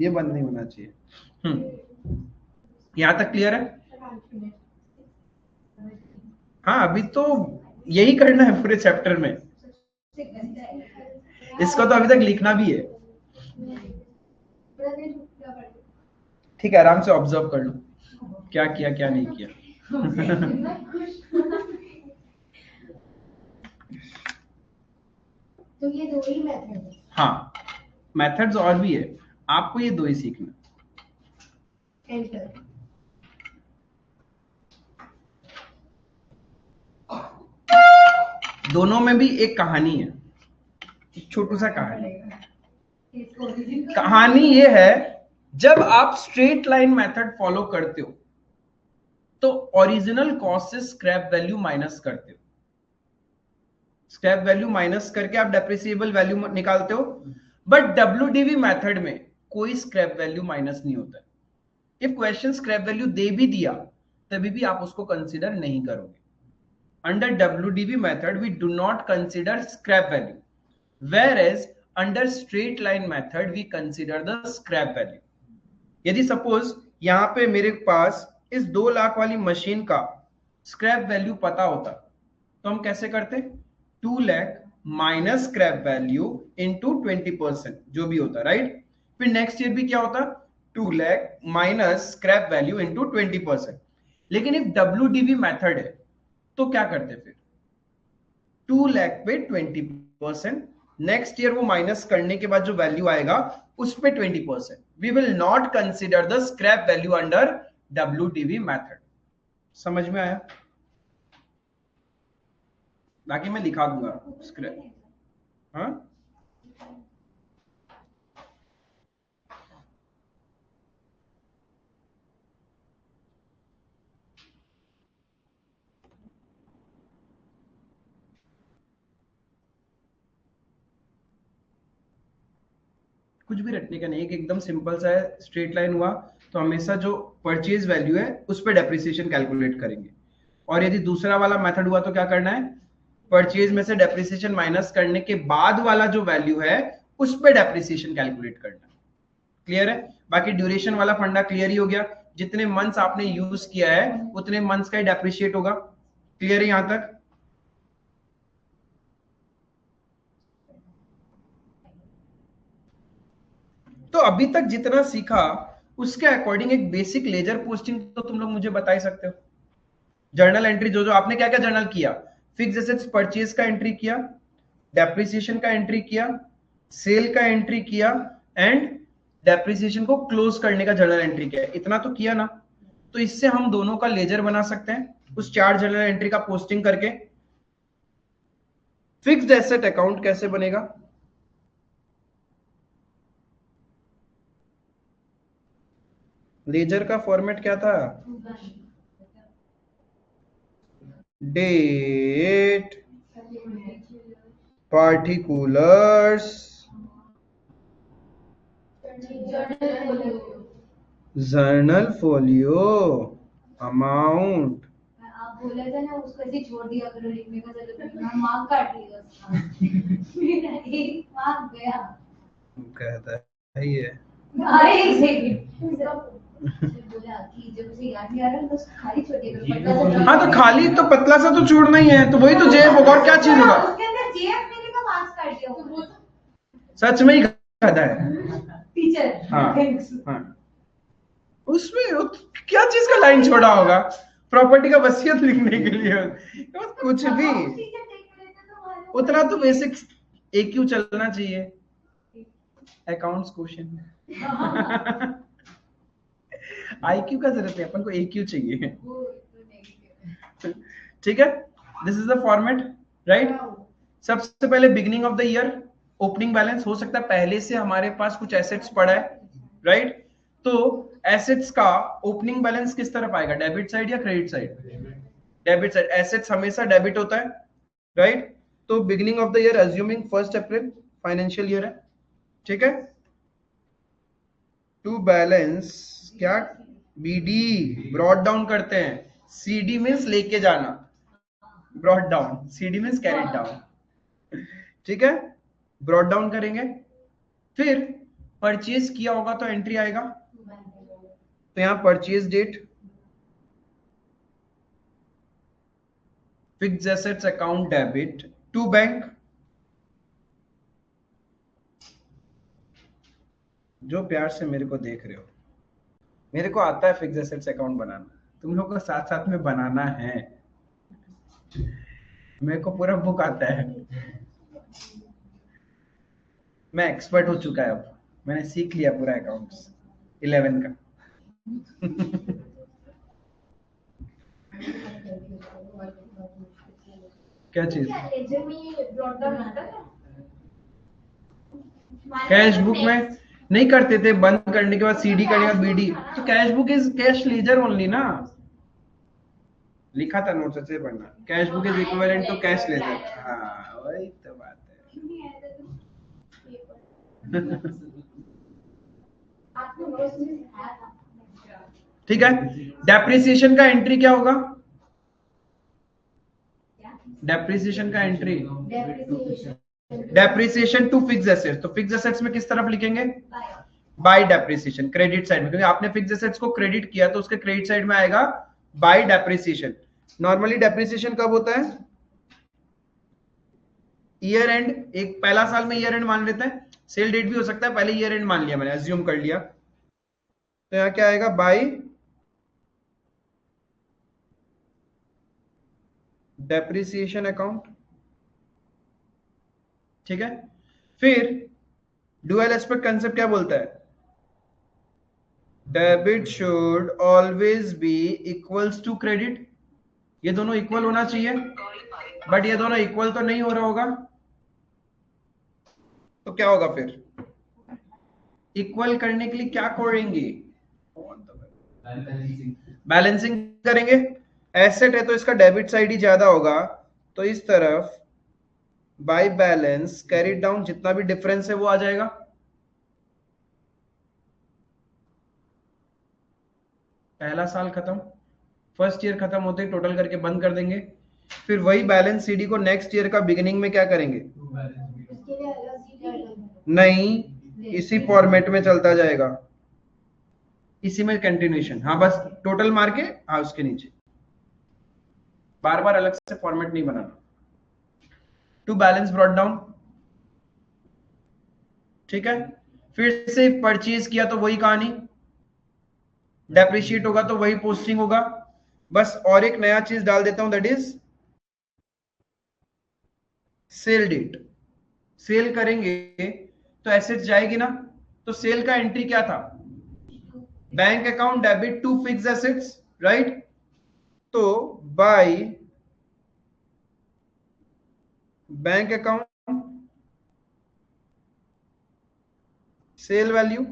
ये बंद नहीं होना चाहिए। यहां तक क्लियर है? हाँ, अभी तो यही करना है पूरे चैप्टर में। इसको तो अभी तक लिखना भी है। ठीक है, आराम से ऑब्जर्व कर लो क्या किया क्या नहीं किया। तो ये दो ही मेथड है? हाँ, मेथड्स और भी है, आपको ये दो ही सीखना। एंटर। दोनों में भी एक कहानी है, एक छोटू सा कहानी। कहानी ये है, जब आप स्ट्रेट लाइन मेथड फॉलो करते हो तो ओरिजिनल कॉस्ट से स्क्रैप वैल्यू माइनस करते हो, स्क्रैप वैल्यू माइनस करके आप डेप्रिसिएबल वैल्यू निकालते हो। बट WDV मेथड में कोई स्क्रैप वैल्यू माइनस नहीं होता है। इफ क्वेश्चन स्क्रैप वैल्यू दे भी दिया तभी भी आप उसको कंसीडर नहीं करोगे। Under WDV method we do not consider scrap value, whereas under straight line method we consider the scrap value। यदि सपोज यहां पे मेरे पास इस 2 लाख वाली मशीन का स्क्रैप वैल्यू पता होता तो हम कैसे करते, 2 lakh minus scrap value into 20% जो भी होता, राइट। फिर नेक्स्ट ईयर भी क्या होता, 2 lakh minus scrap value into 20%। लेकिन इफ WDV मेथड है तो क्या करते फिर, 2 लाख पे 20%, नेक्स्ट ईयर वो माइनस करने के बाद जो वैल्यू आएगा उस पे 20%। We will not consider the scrap value under WDV method. समझ में आया? बाकी मैं लिखा दूंगा स्क्रैप। हाँ कुछ भी रटने का नहीं, एक एकदम सिंपल सा है, स्ट्रेट लाइन हुआ तो हमेशा जो परचेज वैल्यू है उस पर डेप्रिसिएशन कैलकुलेट करेंगे। और यदि दूसरा वाला मेथड हुआ तो क्या करना है, परचेज में से डेप्रिसिएशन माइनस करने के बाद वाला जो वैल्यू है उस पर डेप्रिसिएशन कैलकुलेट करना। क्लियर है? बाकी ड्यूरेशन वाला फंडा क्लियर ही हो गया, जितने मंथ्स आपने यूज किया है उतने मंथ्स का ही डेप्रिशिएट होगा। क्लियर है यहां तक? तो अभी तक जितना सीखा उसके अकॉर्डिंग एक बेसिक लेजर पोस्टिंग तो तुम लोग मुझे बता ही सकते हो। जर्नल एंट्री जो जो आपने क्या क्या जर्नल किया, फिक्स एसेट्स परचेज का एंट्री किया, डेप्रिसिएशन का एंट्री किया, सेल का एंट्री किया एंड डेप्रिसिएशन को क्लोज करने का जर्नल एंट्री किया। इतना तो किया ना, तो इससे हम दोनों का लेजर बना सकते हैं उस 4 जर्नल एंट्री का पोस्टिंग करके। फिक्स्ड एसेट अकाउंट कैसे बनेगा, लेजर का फॉर्मेट क्या था, date, particulars, journal folio, amount. आप बोले थे ना उसको ऐसे छोड़ दिया करो, लिखने का जरूरत नहीं, मार्क काट लिया उसका। मेरा एक मार्क गया। कहता है ये एक सेकंड बोला कि जब उसे याद नहीं आ रहा तो खाली छोड़ दिया करो। हाँ तो खाली तो पतला सा तो छोड़ना ही है, तो वही तो जेब होगा और क्या चीज होगा। उसके अंदर जेब मेरे का मार्क्स काट दिया वो तो सच में ही गधा है टीचर। हाँ हाँ उसमें क्या चीज का लाइन छोड़ा होगा, प्रॉपर्टी का वसीयत लिखने के लिए कुछ भी उतना तो बेसिक AQ चलना चाहिए, अकाउंट्स क्वेश्चन। IQ का जरूरत है, अपन को AQ चाहिए। ठीक है, this is the format, right. सबसे पहले beginning of the year opening balance, हो सकता है पहले से हमारे पास कुछ एसेट्स पड़ा है, राइट। तो एसेट्स का ओपनिंग बैलेंस किस तरफ आएगा, डेबिट साइड या credit side, debit side. Assets हमेशा डेबिट होता है, राइट। तो beginning of the year assuming 1 April financial year है, ठीक है। टू बैलेंस क्या, BD ब्रॉड डाउन करते हैं, CD मींस लेके जाना, brought down, CD means carried down, ठीक है। ब्रॉड डाउन करेंगे, फिर परचेज किया होगा तो एंट्री आएगा, तो यहां purchase date, fixed assets account debit to bank. जो प्यार से मेरे को देख रहे हो, मेरे को आता है फिक्स्ड एसेट्स अकाउंट बनाना, तुम लोग को साथ साथ में बनाना है। मेरे को पूरा बुक आता है, मैं एक्सपर्ट हो चुका है, अब मैंने सीख लिया पूरा अकाउंट्स 11 का। क्या चीज, कैश बुक में नहीं करते थे, बंद करने के बाद CD करने के बाद BD, तो cash book is cash ledger only ना, लिखा था नोट्स से पढ़ना, cash book is equivalent to cash ledger. हाँ वही तो बात है। नहीं आया था तो आपको नोट्स में सिखाया था। ठीक है, डेप्रिसिएशन का एंट्री क्या होगा? डेप्रिसिएशन का entry, depreciation to fix assets, तो फिक्स एसेट्स में किस तरफ लिखेंगे? बाय डेप्रिसिएशन, क्रेडिट साइड में, क्योंकि आपने फिक्स एसेट्स को क्रेडिट किया तो उसके क्रेडिट साइड में आएगा बाय डेप्रिसिएशन। नॉर्मली डेप्रिसिएशन कब होता है? ईयर एंड, एक पहला साल में ईयर एंड मान लेते हैं, सेल डेट भी हो सकता है, पहले ईयर एंड मान लिया मैंने, अज्यूम कर लिया, तो यहां क्या आएगा? By depreciation account. ठीक है, फिर डुअल एस्पेक्ट कंसेप्ट क्या बोलता है? Debit should always be equals to credit, ये दोनों इक्वल होना चाहिए, बट ये दोनों इक्वल तो नहीं हो रहा होगा, तो क्या होगा फिर? इक्वल करने के लिए क्या करेंगे? बैलेंसिंग करेंगे। एसेट है तो इसका डेबिट साइड ही ज्यादा होगा, तो इस तरफ बाय बैलेंस कैरिड डाउन, जितना भी डिफरेंस है वो आ जाएगा। पहला साल खत्म, फर्स्ट ईयर खत्म होते ही टोटल करके बंद कर देंगे, फिर वही बैलेंस सीडी को नेक्स्ट ईयर का बिगिनिंग में क्या करेंगे? उसके लिए अलग सी कर दो। नहीं, इसी फॉर्मेट में चलता जाएगा, इसी में कंटिन्यूएशन। हाँ बस टोटल मार के, हाँ उसके नीचे, बार बार अलग से फॉर्मेट नहीं बनाना। टू बैलेंस ब्रॉट डाउन, ठीक है, फिर से परचेज किया तो वही कहानी, डेप्रिशिएट होगा तो वही पोस्टिंग होगा, बस और एक नया चीज डाल देता हूं, that is sale date. Sell करेंगे तो एसेट जाएगी ना, तो सेल का एंट्री क्या था? Bank account debit to fix assets, right? तो by bank account sale value,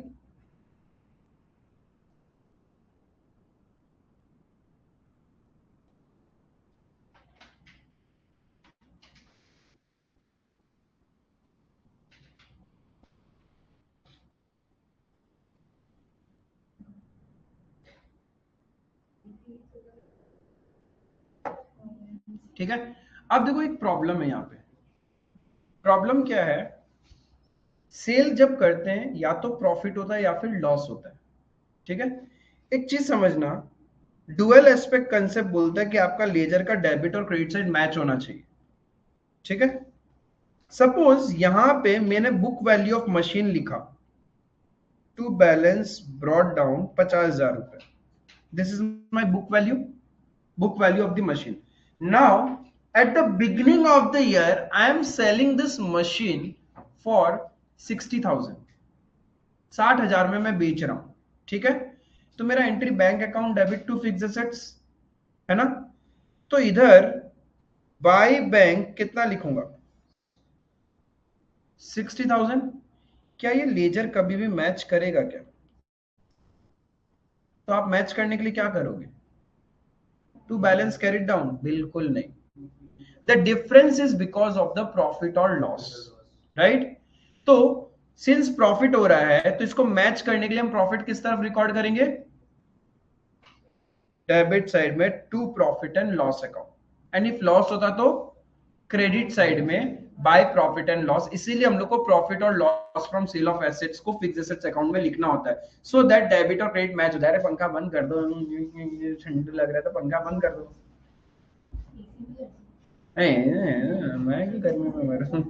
ठीक है। अब देखो एक प्रॉब्लम है यहां पे, प्रॉब्लम क्या है? सेल जब करते हैं या तो प्रॉफिट होता है या फिर लॉस होता है, ठीक है। एक चीज समझना, डुअल एस्पेक्ट कंसेप्ट बोलता है कि आपका लेजर का डेबिट और क्रेडिट साइड मैच होना चाहिए, ठीक है। सपोज यहां पे मैंने बुक वैल्यू ऑफ मशीन लिखा, टू बैलेंस ब्रॉट डाउन 50,000 रुपए, this is my book value of the machine. Now at the beginning of the year I am selling this machine for 60,000, 60,000 में मैं बेच रहा हूं, ठीक है। तो मेरा entry bank account debit to fix assets है ना, तो इधर बाय बैंक कितना लिखूंगा? 60,000। क्या ये लेजर कभी भी मैच करेगा क्या? तो आप मैच करने के लिए क्या करोगे? To balance carried down? बिल्कुल नहीं। The difference is because of the profit or loss, right? तो since profit हो रहा है तो इसको मैच करने के लिए हम प्रॉफिट किस तरफ रिकॉर्ड करेंगे? डेबिट साइड में to profit and loss account, and if loss होता तो क्रेडिट साइड में बाय प्रॉफिट एंड लॉस। इसीलिए हम लोग को प्रॉफिट और loss from sale of assets को फिक्स एसेट्स अकाउंट में लिखना होता है, सो दैट डेबिट और क्रेडिट मैच हो जाए। पंखा बंद कर दो, ठंड लग रहा है तो पंखा बंद कर दो। मैं क्यों गर्मी में मर रहा हूँ?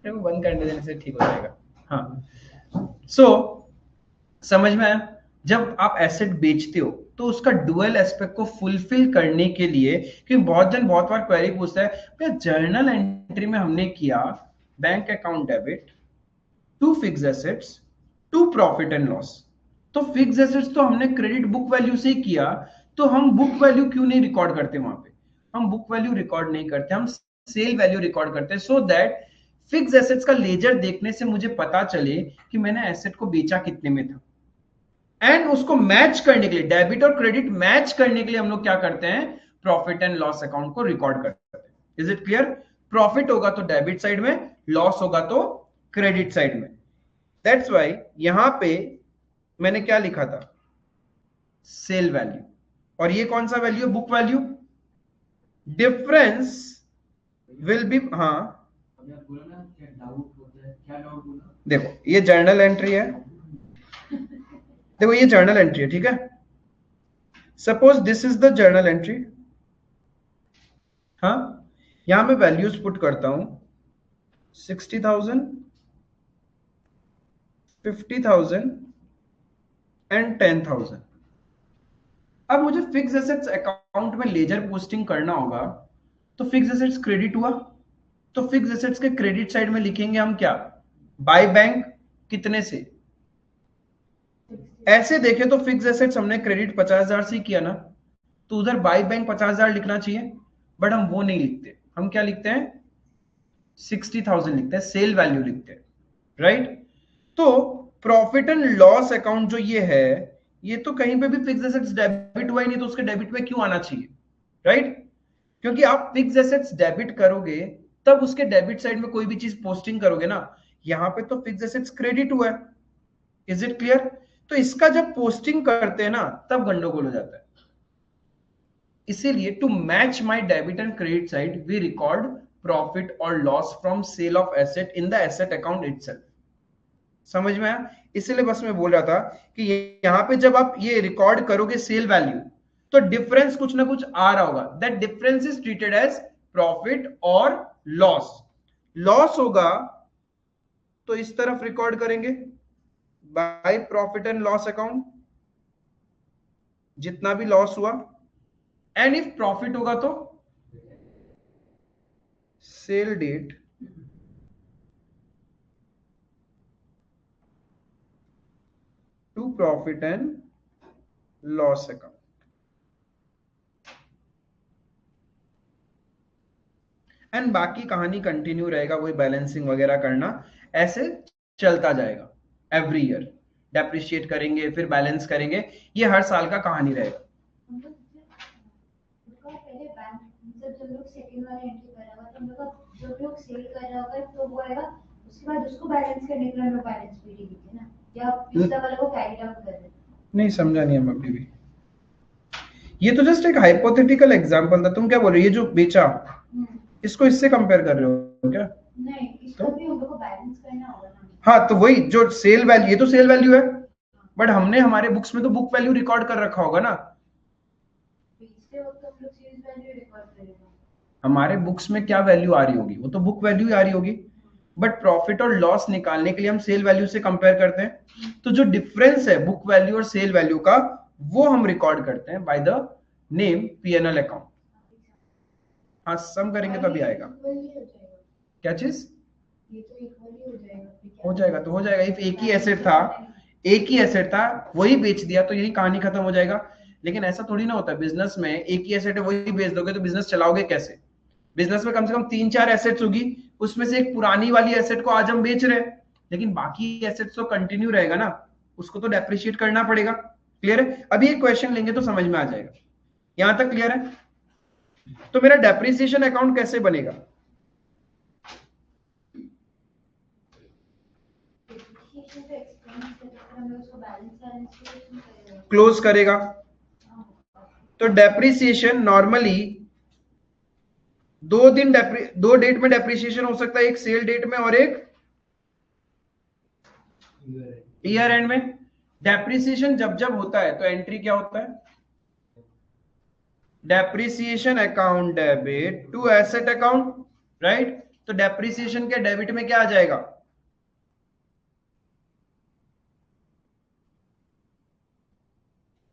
बंद करने देने से ठीक हो जाएगा। हाँ, सो समझ में आया? जब आप एसेट बेचते हो तो उसका डुअल एस्पेक्ट को फुलफिल करने के लिए, क्योंकि बहुत जन बहुत बार क्वेरी पूछता है, भैया जर्नल एंट्री में हमने किया bank account debit to fix assets to profit and loss, तो फिक्स एसेट्स तो हमने क्रेडिट बुक वैल्यू से ही किया, तो हम बुक वैल्यू क्यों नहीं रिकॉर्ड करते? वहां पे हम बुक वैल्यू रिकॉर्ड नहीं करते, हम सेल वैल्यू रिकॉर्ड करते हैं, सो दैट फिक्स एसेट्स का लेजर देखने से मुझे पता चले कि मैंने एसेट को बेचा कितने में था। एंड उसको मैच करने के लिए, डेबिट और क्रेडिट मैच करने के लिए हम लोग क्या करते हैं, प्रॉफिट एंड लॉस अकाउंट को रिकॉर्ड करते हैं। Is it clear? प्रॉफिट होगा तो डेबिट साइड में, लॉस होगा तो क्रेडिट साइड में। दैट्स वाई यहां पे मैंने क्या लिखा था, सेल वैल्यू, और ये कौन सा वैल्यू है, book value. Difference will be, हाँ देखो ये जर्नल एंट्री है, देखो ये जर्नल एंट्री है, ठीक है। Suppose this is the journal entry, हाँ यहां मैं वैल्यूज पुट करता हूं 60,000, 50,000 एंड 10,000। अब मुझे फिक्स एसेट्स अकाउंट में लेजर पोस्टिंग करना होगा, तो फिक्स एसेट्स क्रेडिट हुआ, तो फिक्स एसेट्स के क्रेडिट साइड में लिखेंगे हम क्या, बाय बैंक, कितने से, ऐसे देखें तो फिक्स एसेट्स हमने क्रेडिट 50,000 से किया ना, तो उधर बाय बैंक 50,000 लिखना चाहिए, बट हम वो नहीं लिखते, हम क्या लिखते हैं 60,000 लिखते हैं, सेल वैल्यू लिखते हैं, राइट। तो प्रॉफिट एंड लॉस अकाउंट जो ये है, ये तो कहीं पे भी फिक्स एसेट्स डेबिट हुआ ही नहीं, तो उसके डेबिट में क्यों आना चाहिए, राइट। क्योंकि आप फिक्स एसेट्स डेबिट करोगे तब उसके डेबिट साइड में कोई भी चीज पोस्टिंग करोगे ना, यहां पे तो फिक्स एसेट्स क्रेडिट हुआ है। Is it clear? तो इसका जब पोस्टिंग करते हैं ना तब गंडोगोल हो जाता है। इसीलिए to match my debit and credit side we record profit और loss from sale of asset in the asset account itself. समझ में आया? इसीलिए बस मैं बोल रहा था कि यहां पे जब आप ये रिकॉर्ड करोगे सेल वैल्यू, तो डिफरेंस कुछ ना कुछ आ रहा होगा, that difference is treated as profit और लॉस। लॉस होगा तो इस तरफ रिकॉर्ड करेंगे by profit and loss account, जितना भी लॉस हुआ, एंड इफ प्रॉफिट होगा तो sale date to profit and loss account. And बाकी कहानी कंटिन्यू रहेगा, वही बैलेंसिंग वगैरह करना, ऐसे चलता जाएगा। एवरी ईयर डेप्रिशिएट करेंगे, फिर बैलेंस करेंगे, ये हर साल का कहानी रहेगा। पहले बैंक जब लोग सेकंड वाला एंट्री कर रहा होगा, तो हम लोग का जो लोग सेल कर रहा होगा तो वो आएगा, उसके बाद उसको बैलेंस करने के लिए हम लोग बैलेंस शीट लिखते हैं ना, या पिछला वाला को कैरी आउट कर देते हैं। नहीं समझा नहीं हम अभी भी, ये तो जस्ट एक हाइपोथेटिकल एग्जांपल था। तुम क्या बोल रहे हो, ये जो बेचा इसको इससे कंपेयर कर रहे हो क्या? नहीं, इसको भी हम लोग को बैलेंस करना होगा ना। हाँ तो वही जो सेल वैल्यू, ये तो सेल वैल्यू है, बट हमने हमारे बुक्स में तो बुक वैल्यू रिकॉर्ड कर रखा होगा ना। हमारे बुक्स में क्या वैल्यू आ रही होगी, वो तो बुक वैल्यू ही आ रही होगी, बट प्रॉफिट और लॉस निकालने के लिए हम सेल वैल्यू से कंपेयर करते हैं। तो जो डिफरेंस है बुक वैल्यू और सेल वैल्यू का, वो हम रिकॉर्ड करते हैं by the name P&L account. हाँ सम करेंगे तो अभी आएगा। क्या चीज? ये तो इक्वली हो जाएगा। हो जाएगा तो हो जाएगा, इफ एक ही एसेट था, एक ही एसेट था, वही बेच दिया तो यही कहानी खत्म हो जाएगा। लेकिन ऐसा थोड़ी ना होता है बिजनेस में, एक ही एसेट है वही बेच दोगे तो बिजनेस चलाओगे कैसे? बिजनेस में कम से कम 3-4 एसेट्स होगी, उसमें से एक पुरानी वाली एसेट को आज हम बेच रहे हैं, लेकिन बाकी एसेट्स तो कंटिन्यू रहेगा ना, उसको तो डेप्रिशिएट करना पड़ेगा। क्लियर है? अभी एक क्वेश्चन लेंगे तो समझ में आ जाएगा। यहां तक क्लियर है? तो मेरा डेप्रिसिएशन अकाउंट कैसे बनेगा? क्लोज करेगा। तो डेप्रिसिएशन नॉर्मली दो डेट में डेप्रिसिएशन हो सकता है, एक सेल डेट में और एक ईयर एंड में। डेप्रिसिएशन जब जब होता है तो एंट्री क्या होता है, depreciation account debit to asset account, right. तो डेप्रिसिएशन के डेबिट में क्या आ जाएगा,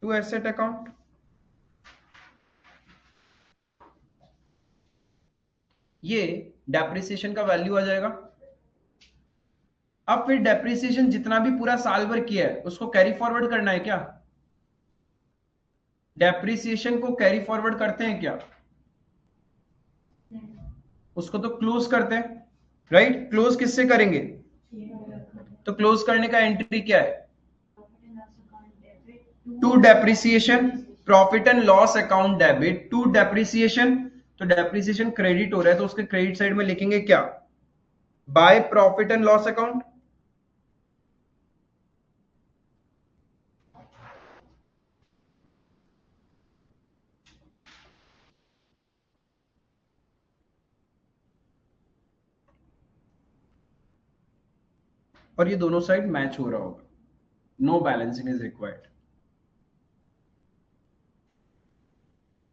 टू एसेट अकाउंट। ये डेप्रिसिएशन का वैल्यू आ जाएगा। अब फिर डेप्रिसिएशन जितना भी पूरा साल भर किया है उसको कैरी फॉरवर्ड करना है क्या? डेप्रिसिएशन को कैरी फॉरवर्ड करते हैं क्या? उसको तो क्लोज करते हैं, राइट। क्लोज किससे करेंगे? तो क्लोज करने का एंट्री क्या है, to depreciation, profit and loss account debit to depreciation, तो डेप्रिसिएशन क्रेडिट हो रहा है तो उसके क्रेडिट साइड में लिखेंगे क्या, bye profit and loss account. और ये दोनों साइड मैच हो रहा होगा, नो बैलेंसिंग इज रिक्वायर्ड,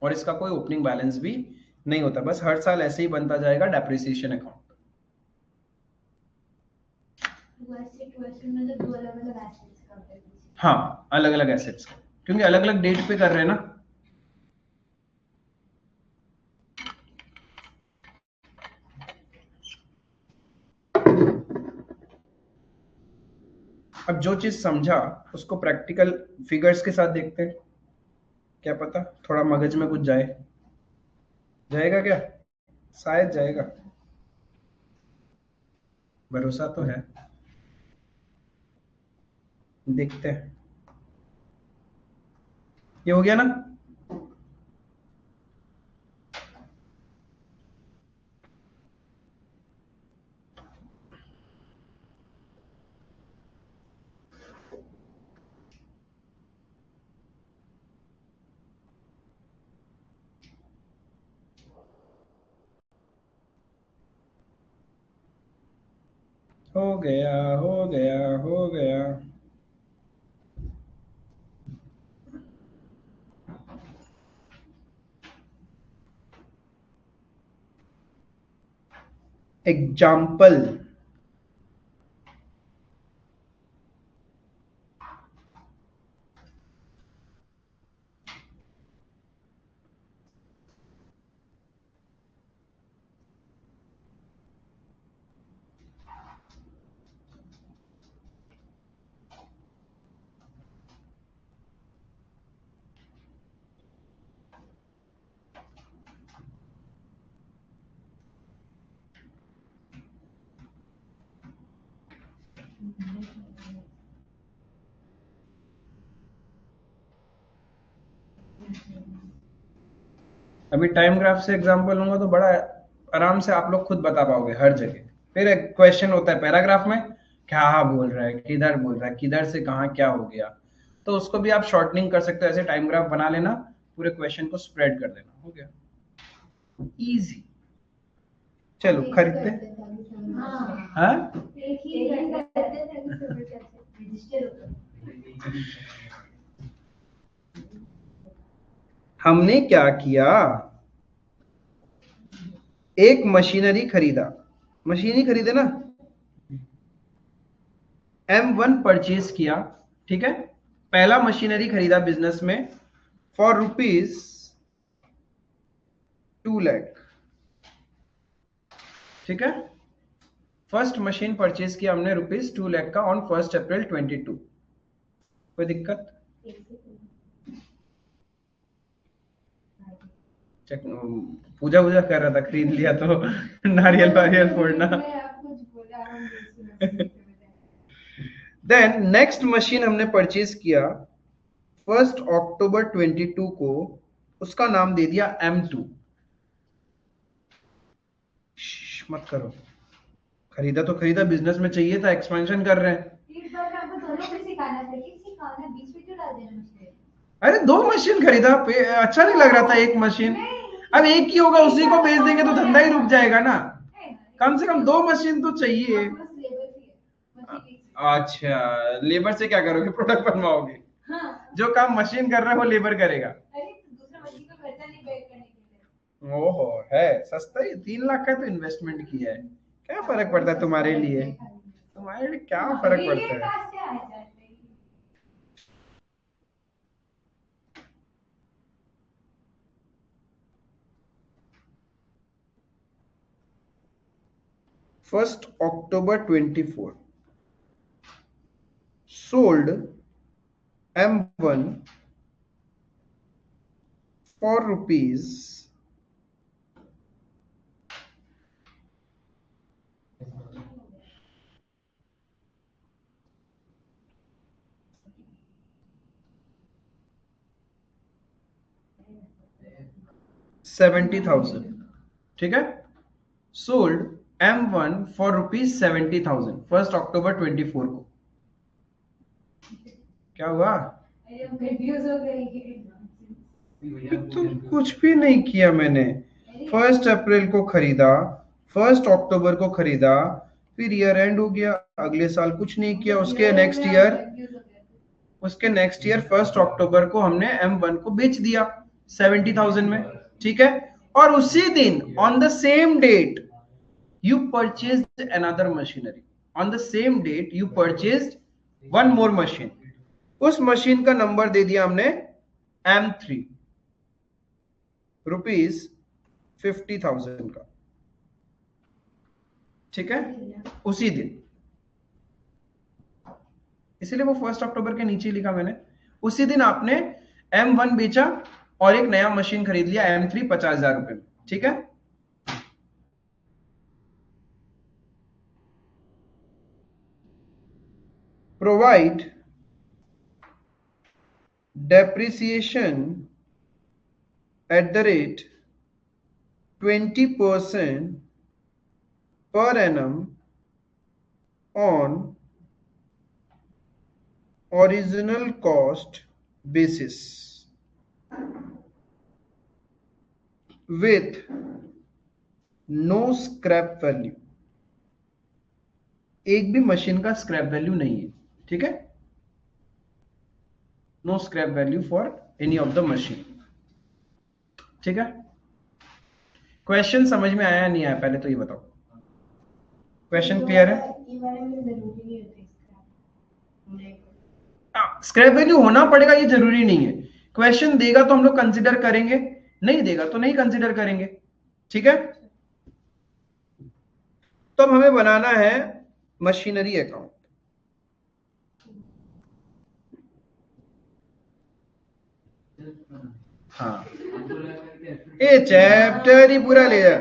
और इसका कोई ओपनिंग बैलेंस भी नहीं होता, बस हर साल ऐसे ही बनता जाएगा डेप्रिसिएशन अकाउंट। हाँ, अलग अलग एसेट्स, क्योंकि अलग अलग डेट पे कर रहे हैं ना। अब जो चीज समझा उसको प्रैक्टिकल फिगर्स के साथ देखते हैं, क्या पता थोड़ा मगज में कुछ जाए, जाएगा क्या, शायद जाएगा, भरोसा तो है, देखते हैं। ये हो गया ना। हो गया हो गया हो गया। एग्जाम्पल, अभी टाइम ग्राफ से एग्जांपल लूंगा तो बड़ा आराम से आप लोग खुद बता पाओगे हर जगह। फिर एक क्वेश्चन होता है पैराग्राफ में, क्या बोल रहा है, किधर बोल रहा है, किधर से कहाँ क्या हो गया, तो उसको भी आप शॉर्टनिंग कर सकते हो, ऐसे टाइम ग्राफ बना लेना, पूरे क्वेश्चन को स्प्रेड कर देना, हो गया इजी। चलो खरीदते हाँ। हमने क्या किया, एक मशीनरी खरीदा, मशीनरी खरीदे ना, M1 परचेज किया, ठीक है, पहला मशीनरी खरीदा बिजनेस में फॉर रुपीज 2 लाख, ठीक है, फर्स्ट मशीन परचेज किया हमने रुपीज 2 लाख का ऑन 1 अप्रैल 22, कोई दिक्कत, चेक, पूजा वूजा कर रहा था, खरीद लिया तो नारियल वारियल फोड़ना। देन नेक्स्ट मशीन हमने परचेज किया 1 अक्टूबर 22 को, उसका नाम दे दिया M2, मत करो, खरीदा तो खरीदा, बिजनेस में चाहिए था, एक्सपेंशन कर रहे हैं। अरे 2 मशीन खरीदा, अच्छा नहीं लग रहा था एक मशीन, अब एक ही होगा, उसी को बेच देंगे तो धंधा ही रुक जाएगा ना, कम से कम 2 मशीन तो चाहिए। अच्छा, लेबर से क्या करोगे, प्रोडक्ट बनवाओगे, जो काम मशीन कर रहा है वो लेबर करेगा। ओहो, है सस्ता ही, 3 लाख का तो इन्वेस्टमेंट किया है, क्या फर्क पड़ता है तुम्हारे लिए, तुम्हारे लिए क्या फर्क पड़ता है। First October 24 sold M1 for rupees 70,000, ठीक है। सोल्ड M1 फॉर ₹70,000 1 अक्टूबर 24 को। क्या हुआ? तो कुछ भी नहीं किया मैंने। 1 अप्रैल को खरीदा, 1 अक्टूबर को खरीदा, फिर ईयर एंड हो गया, अगले साल कुछ नहीं किया, उसके नेक्स्ट ईयर 1 अक्टूबर को हमने M1 को बेच दिया 70,000 में, ठीक है। और उसी दिन on the same date you purchased another machinery, on the same date you purchased one more machine, उस मशीन का नंबर दे दिया हमने M3 ₹50,000 का, ठीक है, उसी दिन। इसीलिए वो 1 अक्टूबर के नीचे लिखा मैंने। उसी दिन आपने M1 बेचा और एक नया मशीन खरीद लिया M3 ₹50,000 में, ठीक है। Provide depreciation at the rate 20% per annum on original cost basis with no scrap value। एक भी मशीन का स्क्रैप वैल्यू नहीं है, ठीक है। No scrap value for any of the machine, ठीक है। क्वेश्चन समझ में आया नहीं आया पहले तो ये बताओ। क्वेश्चन क्लियर है? स्क्रैप वैल्यू होना पड़ेगा ये जरूरी नहीं है। क्वेश्चन देगा तो हम लोग कंसिडर करेंगे, नहीं देगा तो नहीं कंसिडर करेंगे, ठीक है। तो अब हमें बनाना है मशीनरी अकाउंट। हाँ, ये चैप्टर ही पूरा ले जा।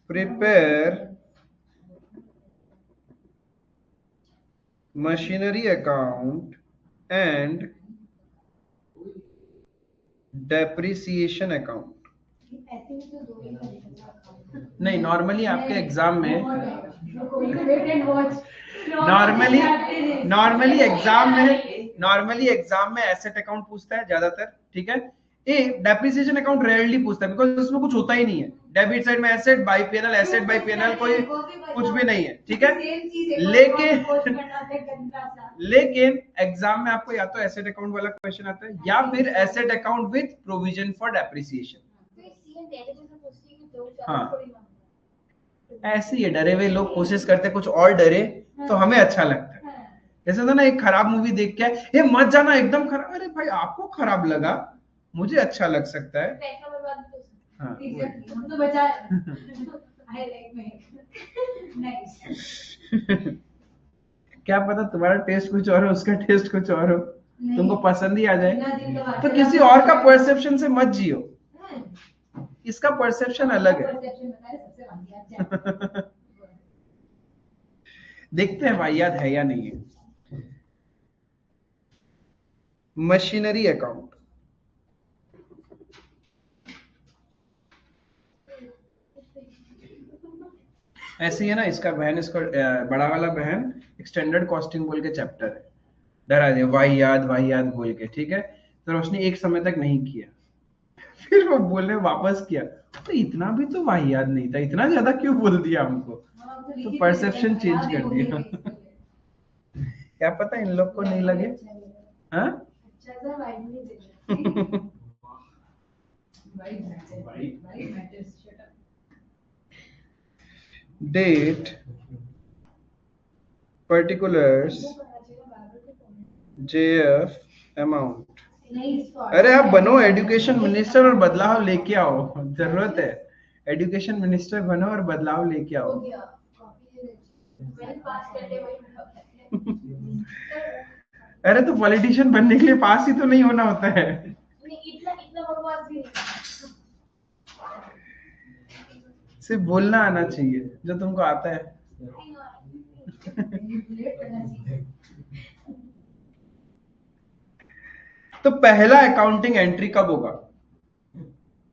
Prepare machinery account and depreciation account. नहीं, नॉर्मली आपके एग्जाम में नॉर्मली एग्जाम में एसेट अकाउंट पूछता है ज्यादातर, ठीक है। ये डेप्रिसिएशन अकाउंट रेयरली पूछता है बिकॉज उसमें कुछ होता ही नहीं है। डेबिट साइड में asset by PNL, asset by PNL कोई कुछ भी नहीं है, ठीक है। लेकिन एग्जाम में आपको या तो एसेट अकाउंट वाला क्वेश्चन आता है या फिर asset account with provision for depreciation. हाँ, ऐसे ही डरे हुए लोग कोशिश करते कुछ और डरे तो हमें अच्छा लगता है। जैसे था ना, एक खराब मूवी देख के ये मत जाना एकदम खराब, अरे भाई आपको खराब लगा, मुझे अच्छा लग सकता है। हाँ, क्या पता तुम्हारा टेस्ट कुछ और हो, उसका टेस्ट कुछ और हो, तुमको पसंद ही आ जाए। तो किसी और का परसेप्शन से मत जियो, इसका परसेप्शन अलग है। देखते हैं वाहियात है या नहीं है। मशीनरी अकाउंट ऐसे ही है ना, इसका बहन, इसका बड़ा वाला बहन एक्सटेंडेड कॉस्टिंग बोल के चैप्टर है, डरा दे वाहियात वाहियात बोल के, ठीक है। तो रोशनी एक समय तक नहीं किया, फिर वो बोलने वापस किया, तो इतना भी तो वाहियात नहीं था, इतना ज्यादा क्यों बोल दिया हमको, तो परसेप्शन चेंज कर दिया। क्या पता इन लोग को नहीं लगे। हाँ, डेट, particulars, JF, अमाउंट। अरे आप बनो एजुकेशन मिनिस्टर और बदलाव लेके आओ, जरूरत है। एजुकेशन मिनिस्टर बनो और बदलाव लेके आओ। अरे तो पॉलिटिशियन बनने के लिए पास ही तो नहीं होना होता है। सिर्फ बोलना आना चाहिए जो तुमको आता है। तो पहला अकाउंटिंग एंट्री कब होगा?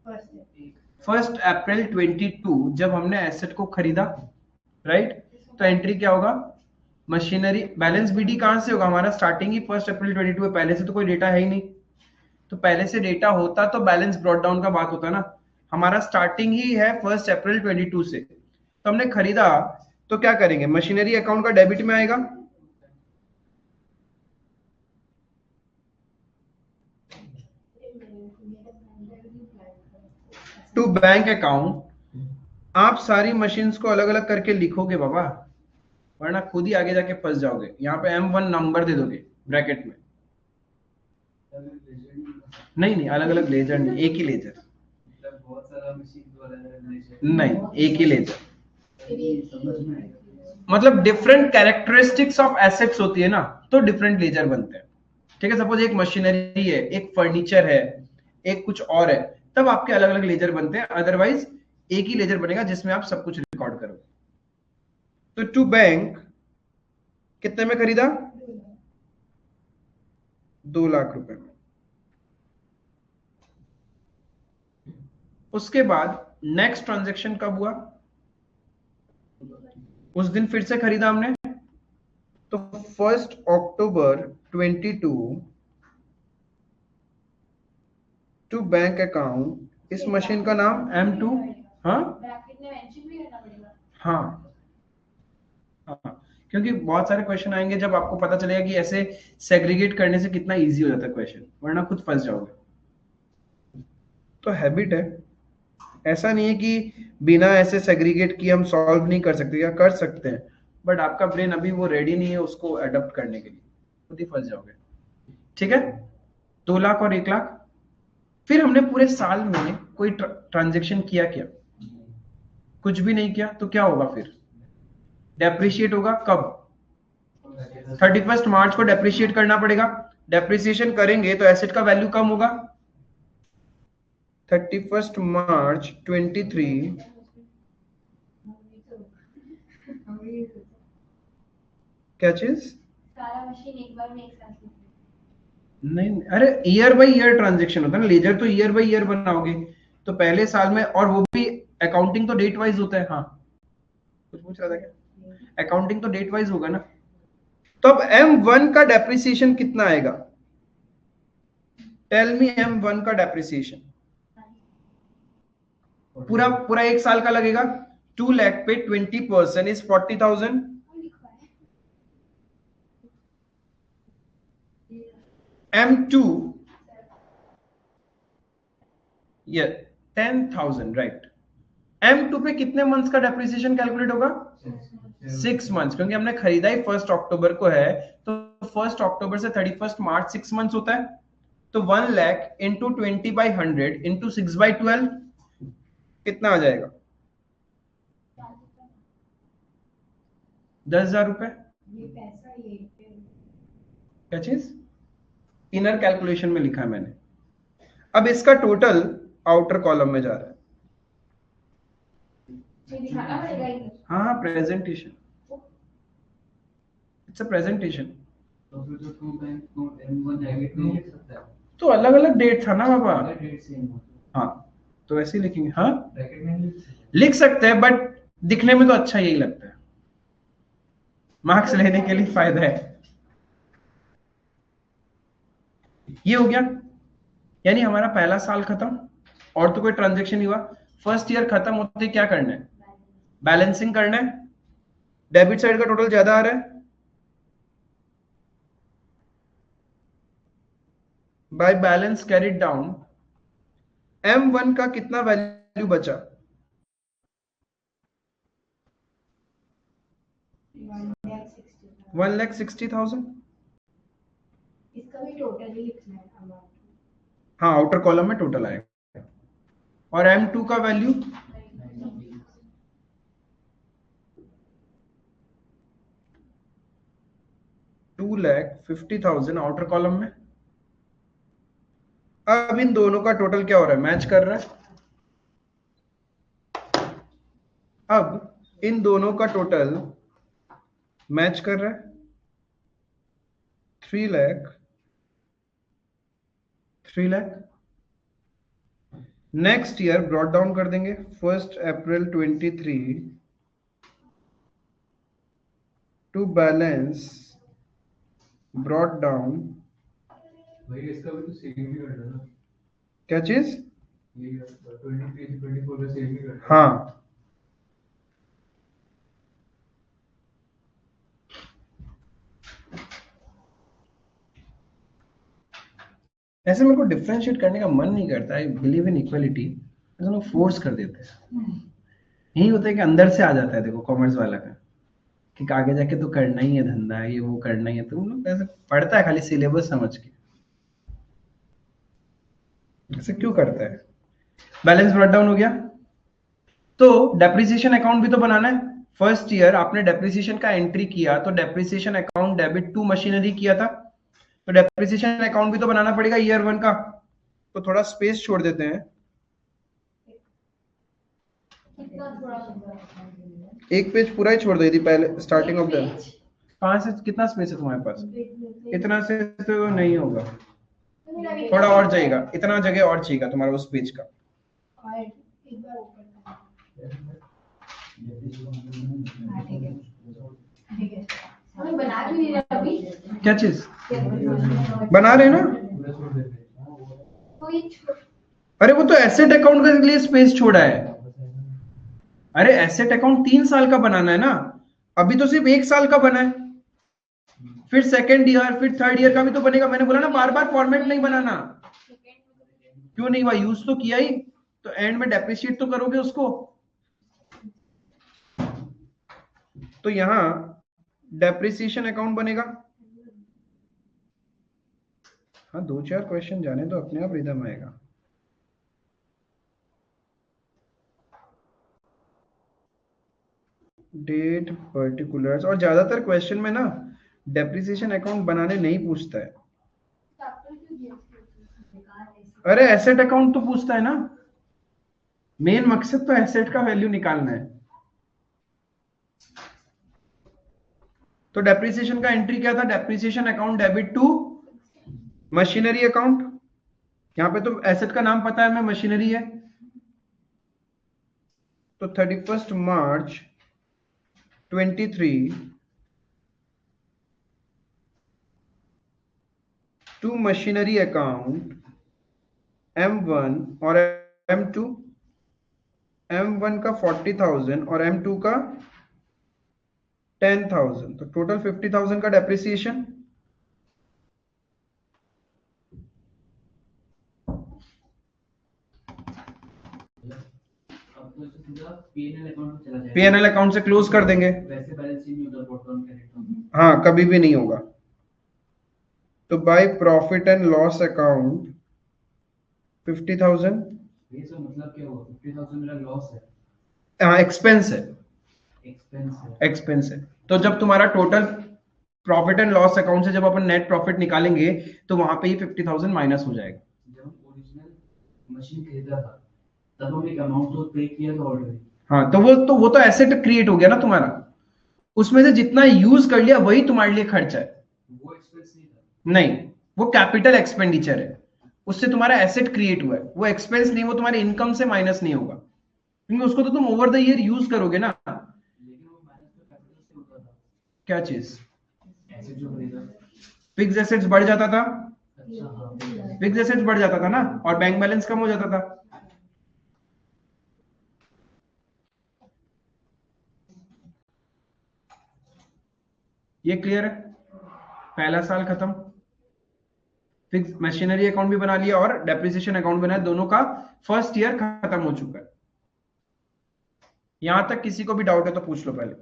फर्स्ट 1 अप्रैल 22 जब हमने एसेट को खरीदा, राइट? तो एंट्री क्या होगा? मशीनरी बैलेंस बीडी कहां से होगा? हमारा स्टार्टिंग ही 1 अप्रैल 22 है, पहले से तो कोई डेटा है ही नहीं। तो पहले से डेटा होता तो बैलेंस ब्रॉट डाउन का बात होता ना। हमारा स्टार्टिंग ही है 1 अप्रैल 22 से, तो हमने खरीदा, तो क्या करेंगे? मशीनरी अकाउंट का डेबिट में आएगा, टू बैंक अकाउंट। आप सारी मशीन्स को अलग अलग करके लिखोगे बाबा, वरना खुद ही आगे जाके फंस जाओगे। यहाँ पे M1 नंबर दे दोगे ब्रैकेट में। नहीं, अलग अलग लेजर नहीं, एक ही लेजर। बहुत सारा मशीन नहीं, एक ही लेजर। मतलब डिफरेंट कैरेक्टरिस्टिक्स ऑफ एसेट्स होती है ना, तो डिफरेंट लेजर बनते हैं। ठीक है, सपोज एक मशीनरी है, एक फर्नीचर है, एक कुछ और है, तब आपके अलग अलग लेजर बनते हैं। अदरवाइज एक ही लेजर बनेगा जिसमें आप सब कुछ रिकॉर्ड करोगे। तो टू बैंक कितने में खरीदा? 2 लाख रुपए में। उसके बाद नेक्स्ट ट्रांजैक्शन कब हुआ? उस दिन फिर से खरीदा हमने, तो 1 अक्टूबर 22 टू बैंक अकाउंट। इस मशीन का नाम M2। हाँ ब्रैकेट में मेंशन भी करना पड़ेगा। हाँ हाँ, क्योंकि बहुत सारे क्वेश्चन आएंगे जब आपको पता चलेगा कि ऐसे सेग्रीगेट करने से कितना इजी हो जाता है क्वेश्चन, वरना खुद फंस जाओगे। तो हैबिट है, ऐसा नहीं है कि बिना ऐसे सेग्रीगेट किए हम सॉल्व नहीं कर सकते, या कर सकते हैं, बट आपका ब्रेन अभी वो रेडी नहीं है उसको अडॉप्ट करने के लिए, खुद ही फंस जाओगे। ठीक है, 2 लाख और 1 लाख। फिर हमने पूरे साल में कोई ट्रांजेक्शन किया क्या? कुछ भी नहीं किया, तो क्या होगा फिर? डेप्रिशिएट होगा कब? 31 मार्च को डेप्रिशिएट करना पड़ेगा। डेप्रिसिएशन करेंगे तो एसेट का वैल्यू कम होगा। 31 मार्च 23 क्या चीज? सारा मशीन एक बार में एक साथ नहीं, अरे ईयर बाय ईयर ट्रांजेक्शन होता है ना, लेजर तो ईयर बाय ईयर बनाओगे, तो पहले साल में, और वो भी अकाउंटिंग तो डेट वाइज होता है। हाँ, कुछ पूछ रहा था क्या? अकाउंटिंग तो डेट वाइज होगा ना। तो अब M1 का डेप्रिसिएशन कितना आएगा? टेल मी M1 का डेप्रिसिएशन। पूरा पूरा 1 साल का लगेगा। 2 लाख पे 20% इज 40,000। M2 ये 10,000, राइट। M2 पे कितने मंथ्स का डेप्रिसिएशन कैलकुलेट होगा? 6 मंथ्स, क्योंकि हमने खरीदा ही 1 अक्टूबर को है, तो 1 अक्टूबर से 31 मार्च 6 मंथ्स होता है। तो 1 लाख इंटू 20/100 इंटू 6/12 कितना आ जाएगा? 10,000 रुपए। ये पैसा ये क्या चीज? इनर कैलकुलेशन में लिखा है मैंने। अब इसका टोटल आउटर कॉलम में जा रहा है। दिखाना पड़ेगा इधर। हाँ, प्रेजेंटेशन, इट्स अ प्रेजेंटेशन। तो फिर तो टू बैंक को M1 डेबिट नहीं लिख सकता है, तो अलग अलग डेट था ना बाबा। अगर डेट सेम हो हाँ, तो ऐसे ही लिखेंगे। हाँ, ब्रैकेट में लिख सकते हैं। लिख सकते हैं, बट दिखने में तो अच्छा यही लगता है, मार्क्स लेने के लिए फायदा है। ये हो गया, यानी हमारा पहला साल खत्म, और तो कोई ट्रांजेक्शन नहीं हुआ। फर्स्ट ईयर खत्म होते क्या करना है? बैलेंसिंग करना है। डेबिट साइड का टोटल ज्यादा आ रहा है, by balance carried down. M1 का कितना वैल्यू बचा? 1,60,000। इसका भी टोटल ही लिखना है अमाउंट। हाँ, आउटर कॉलम में टोटल आएगा। और M2 का वैल्यू 2,50,000 आउटर कॉलम में। अब इन दोनों का टोटल क्या हो रहा है? मैच कर रहा है। अब इन दोनों का टोटल मैच कर रहा है। 3,00,000 3 lakh. Next year brought down कर देंगे 1 अप्रैल 23 टू बैलेंस ब्रॉट डाउन। भाई इसका भी तो सेम ही करना ना, क्या चीज? ये 23 से 24 का सेम ही करना। हाँ, ऐसे मेरे को डिफरेंशिएट करने का मन नहीं करता। आई बिलीव इन इक्वलिटी, ऐसे लोग फोर्स कर देते हैं। यही होता है कि अंदर से आ जाता है, देखो कॉमर्स वाला का, कि आगे जाके तो करना ही है धंधा, ये वो करना ही है, तो लोग ऐसे पढ़ता है खाली सिलेबस समझ के। ऐसे क्यों करता है? बैलेंस ब्रॉट डाउन हो गया, तो डेप्रिसिएशन अकाउंट भी तो बनाना है। फर्स्ट ईयर आपने डेप्रिसिएशन का एंट्री किया, तो depreciation account debit to machinery किया था, तो डेप्रिसिएशन अकाउंट भी तो बनाना पड़ेगा ईयर 1 का। तो थोड़ा स्पेस छोड़ देते हैं, एक पेज पूरा ही छोड़ दे दी पहले स्टार्टिंग ऑफ द। कहां से कितना स्पेस है तुम्हारे पास? इतना से तो नहीं होगा, थोड़ा और जाएगा, इतना जगह और चाहिएगा तुम्हारा उस पेज का। बना भी नहीं रहा अभी। क्या चीज बना रहे ना? अरे वो तो एसेट अकाउंट के लिए स्पेस छोड़ा है। अरे एसेट अकाउंट 3 साल का बनाना है ना, अभी तो सिर्फ 1 साल का बना है, फिर सेकेंड ईयर फिर थर्ड ईयर का भी तो बनेगा। मैंने बोला ना बार बार फॉर्मेट नहीं बनाना। क्यों नहीं हुआ? यूज तो किया ही, तो एंड में डेप्रिशिएट तो करोगे उसको। तो यहां डेप्रिसिएशन अकाउंट बनेगा। हाँ, 2-4 क्वेश्चन जाने तो अपने आप रिदम आएगा। डेट पर्टिकुलर्स, और ज्यादातर क्वेश्चन में ना डेप्रिसिएशन अकाउंट बनाने नहीं पूछता है। अरे एसेट अकाउंट तो पूछता है ना, मेन मकसद तो एसेट का वैल्यू निकालना है। तो डेप्रिसिएशन का एंट्री क्या था? Depreciation account debit to machinery account. यहां पे तो एसेट का नाम पता है हमें, मशीनरी है। तो 31 मार्च 23 टू मशीनरी अकाउंट M1 और M2। M1 का 40,000 और M2 का 10,000, तो टोटल 50,000 का डेप्रिसिएशन। P&L अकाउंट से क्लोज कर देंगे, वैसे बैलेंस शीट नहीं होता, ब्रॉट डाउन कैरेक्टर। हाँ कभी भी नहीं होगा। तो bye profit and loss account 50,000। ये सब मतलब क्या हुआ? 50,000 मेरा लॉस है, हाँ एक्सपेंस है, एक्सपेंस है। एक्सपेंस है। तो जब तुम्हारा total profit and loss account से जब अपन नेट प्रॉफिट निकालेंगे, तो वहां पे ही 50,000 माइनस हो जाएगा। जब हम ओरिजिनल मशीन खरीदा था तब हम एक अमाउंट तो पे किया था ऑलरेडी। हाँ, तो वो तो एसेट क्रिएट हो गया ना तुम्हारा, उसमें से जितना यूज कर लिया वही तुम्हारे लिए खर्चा है। वो एक्सपेंस नहीं था। नहीं, वो कैपिटल एक्सपेंडिचर है, उससे तुम्हारा एसेट क्रिएट हुआ है। वो एक्सपेंस नहीं, वो तुम्हारे इनकम से माइनस नहीं होगा, क्योंकि उसको तो तुम ओवर द ईयर यूज करोगे ना। लेकिन वो माइनस तो कैपिटल से होता था। क्या चीज? एसेट जो खरीदा। फिक्स एसेट्स बढ़ जाता था, अच्छा हाँ। फिक्स एसेट्स बढ़ जाता था ना, और बैंक बैलेंस कम हो जाता था। ये क्लियर है? पहला साल खत्म, फिक्स मशीनरी अकाउंट भी बना लिया और डेप्रिसिएशन अकाउंट बनाया, दोनों का फर्स्ट ईयर खत्म हो चुका है। यहां तक किसी को भी डाउट है तो पूछ लो पहले।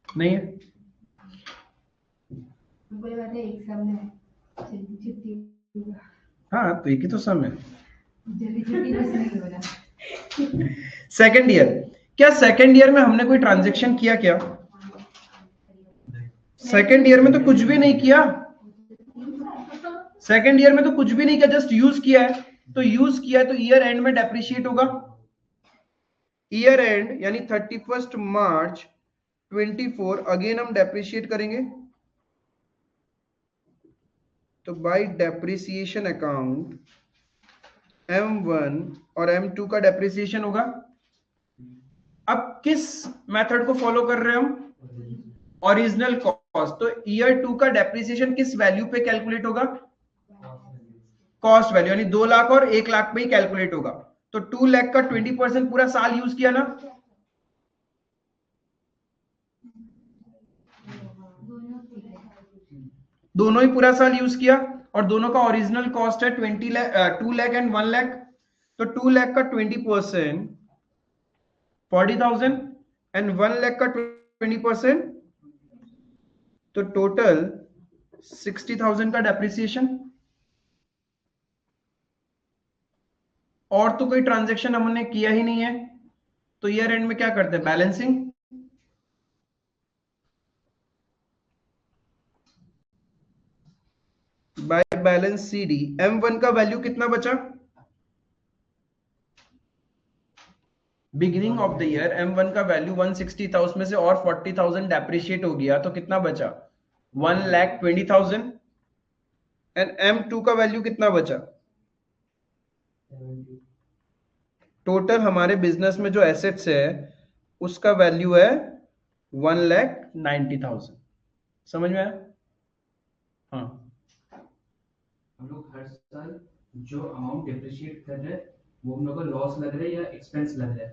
नहीं है? हाँ, तो एक ही तो सम है। सेकेंड ईयर, क्या सेकेंड ईयर में हमने कोई ट्रांजेक्शन किया क्या? सेकेंड ईयर में तो कुछ भी नहीं किया। सेकेंड ईयर में तो कुछ भी नहीं किया, जस्ट यूज किया है। तो यूज किया है तो ईयर एंड में डेप्रिशिएट होगा। ईयर एंड यानी 31 मार्च 24 अगेन हम डेप्रिशिएट करेंगे। तो बाय डेप्रिसिएशन अकाउंट M1 और M2 का डेप्रिसिएशन होगा। अब किस मेथड को फॉलो कर रहे हैं हम? Original cost. तो ईयर 2 का डेप्रिसिएशन किस वैल्यू पे कैलकुलेट होगा? कॉस्ट वैल्यू, यानी 2 लाख और 1 लाख पे ही कैलकुलेट होगा। तो 2 लाख का 20% पूरा साल यूज किया ना, दोनों ही पूरा साल यूज किया, और दोनों का ओरिजिनल कॉस्ट है 2 लाख एंड 1 लाख। तो 2 लाख का 20% 40,000 एंड 1 लाख का 20%, तो टोटल 60,000 का डेप्रिसिएशन। और तो कोई ट्रांजैक्शन हमने किया ही नहीं है, तो ईयर एंड में क्या करते हैं? Balancing. By balance CD M1 का वैल्यू कितना बचा? Beginning of the year M1 का वैल्यू 160 था, उसमें से और 40,000 डेप्रिशिएट हो गया, तो कितना बचा? 1,20,000। एंड M2 का वैल्यू कितना बचा? टोटल हमारे बिजनेस में जो एसेट्स है उसका वैल्यू है 1,90,000। समझ में आया? हाँ, हम लोग हर साल जो अमाउंट डिप्रिशिएट कर रहे हैं वो हम लोग को लॉस लग रहा है या एक्सपेंस लग रहा है।